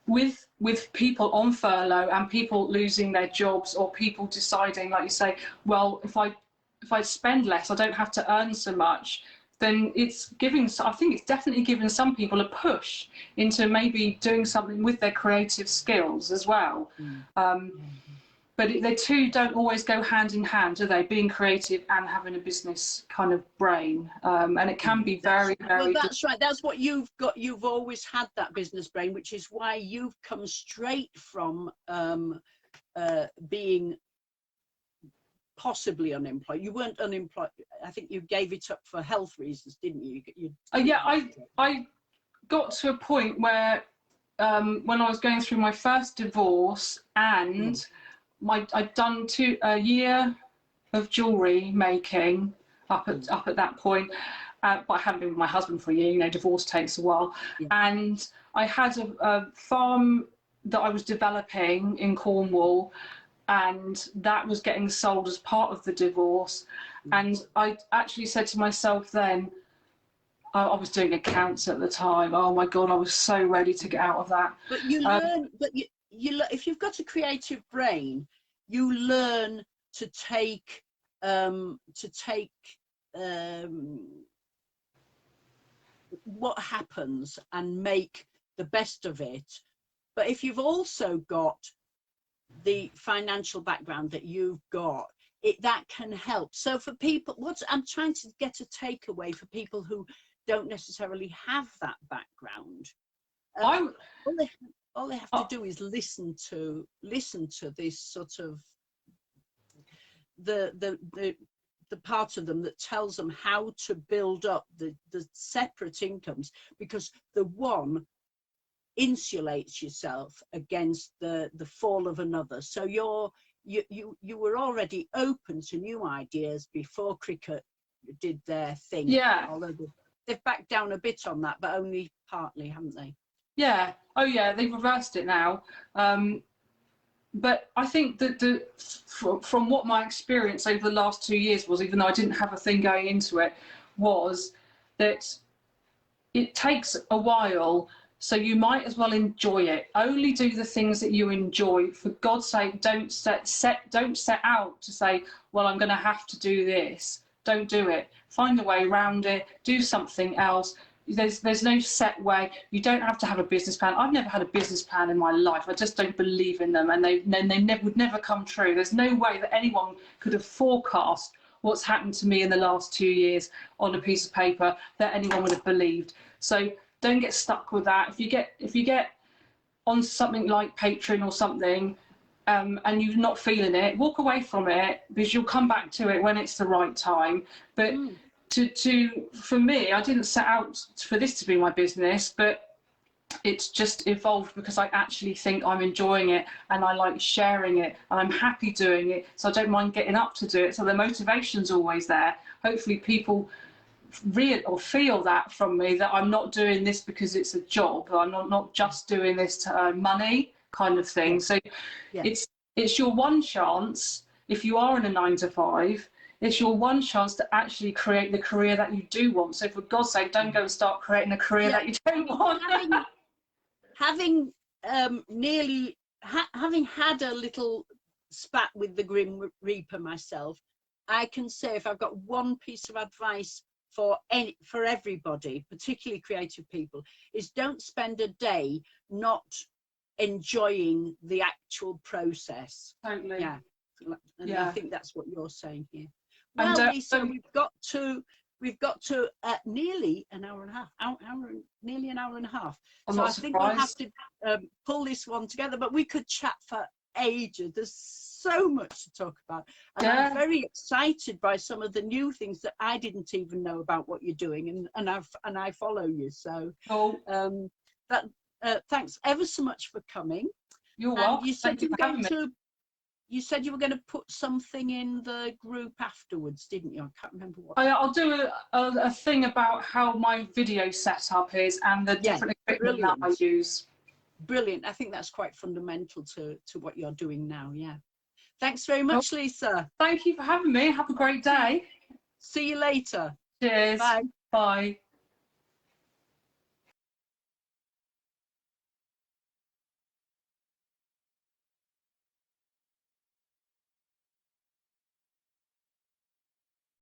with people on furlough and people losing their jobs, or people deciding, like you say, well, if I spend less, I don't have to earn so much, then I think it's definitely given some people a push into maybe doing something with their creative skills as well. But they two don't always go hand in hand, do they? Being creative and having a business kind of brain, and it can be very, very... Well, that's right. That's what you've got. You've always had that business brain, which is why you've come straight from being possibly unemployed. You weren't unemployed. I think you gave it up for health reasons, didn't you? Yeah, I got to a point where when I was going through my first divorce, and I'd done a year of jewellery making up at that point, but I hadn't been with my husband for a year. You know, divorce takes a while, and I had a farm that I was developing in Cornwall, and that was getting sold as part of the divorce. And I actually said to myself then, I was doing accounts at the time. Oh my God, I was so ready to get out of that. But you learn, if you've got a creative brain, you learn to take what happens and make the best of it. But if you've also got the financial background that you've got, that can help. So for people, I'm trying to get a takeaway for people who don't necessarily have that background. All they have to do is listen to this sort of the part of them that tells them how to build up the separate incomes, because the one insulates yourself against the fall of another. So you were already open to new ideas before cricket did their thing. Yeah. Although they've backed down a bit on that, but only partly, haven't they? Yeah. Oh yeah, they've reversed it now. But I think that from what my experience over the last 2 years was, even though I didn't have a thing going into it, was that it takes a while. So you might as well enjoy it. Only do the things that you enjoy. For God's sake, don't set out to say, well, I'm going to have to do this. Don't do it. Find a way around it. Do something else. There's no set way. You don't have to have a business plan. I've never had a business plan in my life. I just don't believe in them, and they would never come true. There's no way that anyone could have forecast what's happened to me in the last 2 years on a piece of paper that anyone would have believed. So don't get stuck with that. If you get on something like Patreon or something, and you're not feeling it, walk away from it, because you'll come back to it when it's the right time. But for me, I didn't set out for this to be my business, but it's just evolved because I actually think I'm enjoying it, and I like sharing it, and I'm happy doing it, so I don't mind getting up to do it. So the motivation's always there. Hopefully people feel that from me, that I'm not doing this because it's a job. I'm not just doing this to earn money, kind of thing. So it's your one chance. If you are in a 9-to-5, it's your one chance to actually create the career that you do want. So for God's sake, don't go and start creating a career that you don't want. having had a little spat with the Grim Reaper myself, I can say, if I've got one piece of advice for everybody, particularly creative people, is don't spend a day not enjoying the actual process. Totally. Yeah. And I think that's what you're saying here. And, well, Lisa, we've got to nearly an hour and a half. Nearly an hour and a half. I'm so not I think we'll have surprised. to pull this one together. But we could chat for ages. There's so much to talk about, and I'm very excited by some of the new things that I didn't even know about what you're doing, and I follow you. So thanks ever so much for coming. You're welcome. You said Thank you for having me. You said you were going to put something in the group afterwards, didn't you? I can't remember what. I'll do a thing about how my video setup is and the different equipment that I use. Brilliant. I think that's quite fundamental to what you're doing now. Yeah. Thanks very much, Lisa. Thank you for having me. Have a great day. See you later. Cheers. Bye. Bye.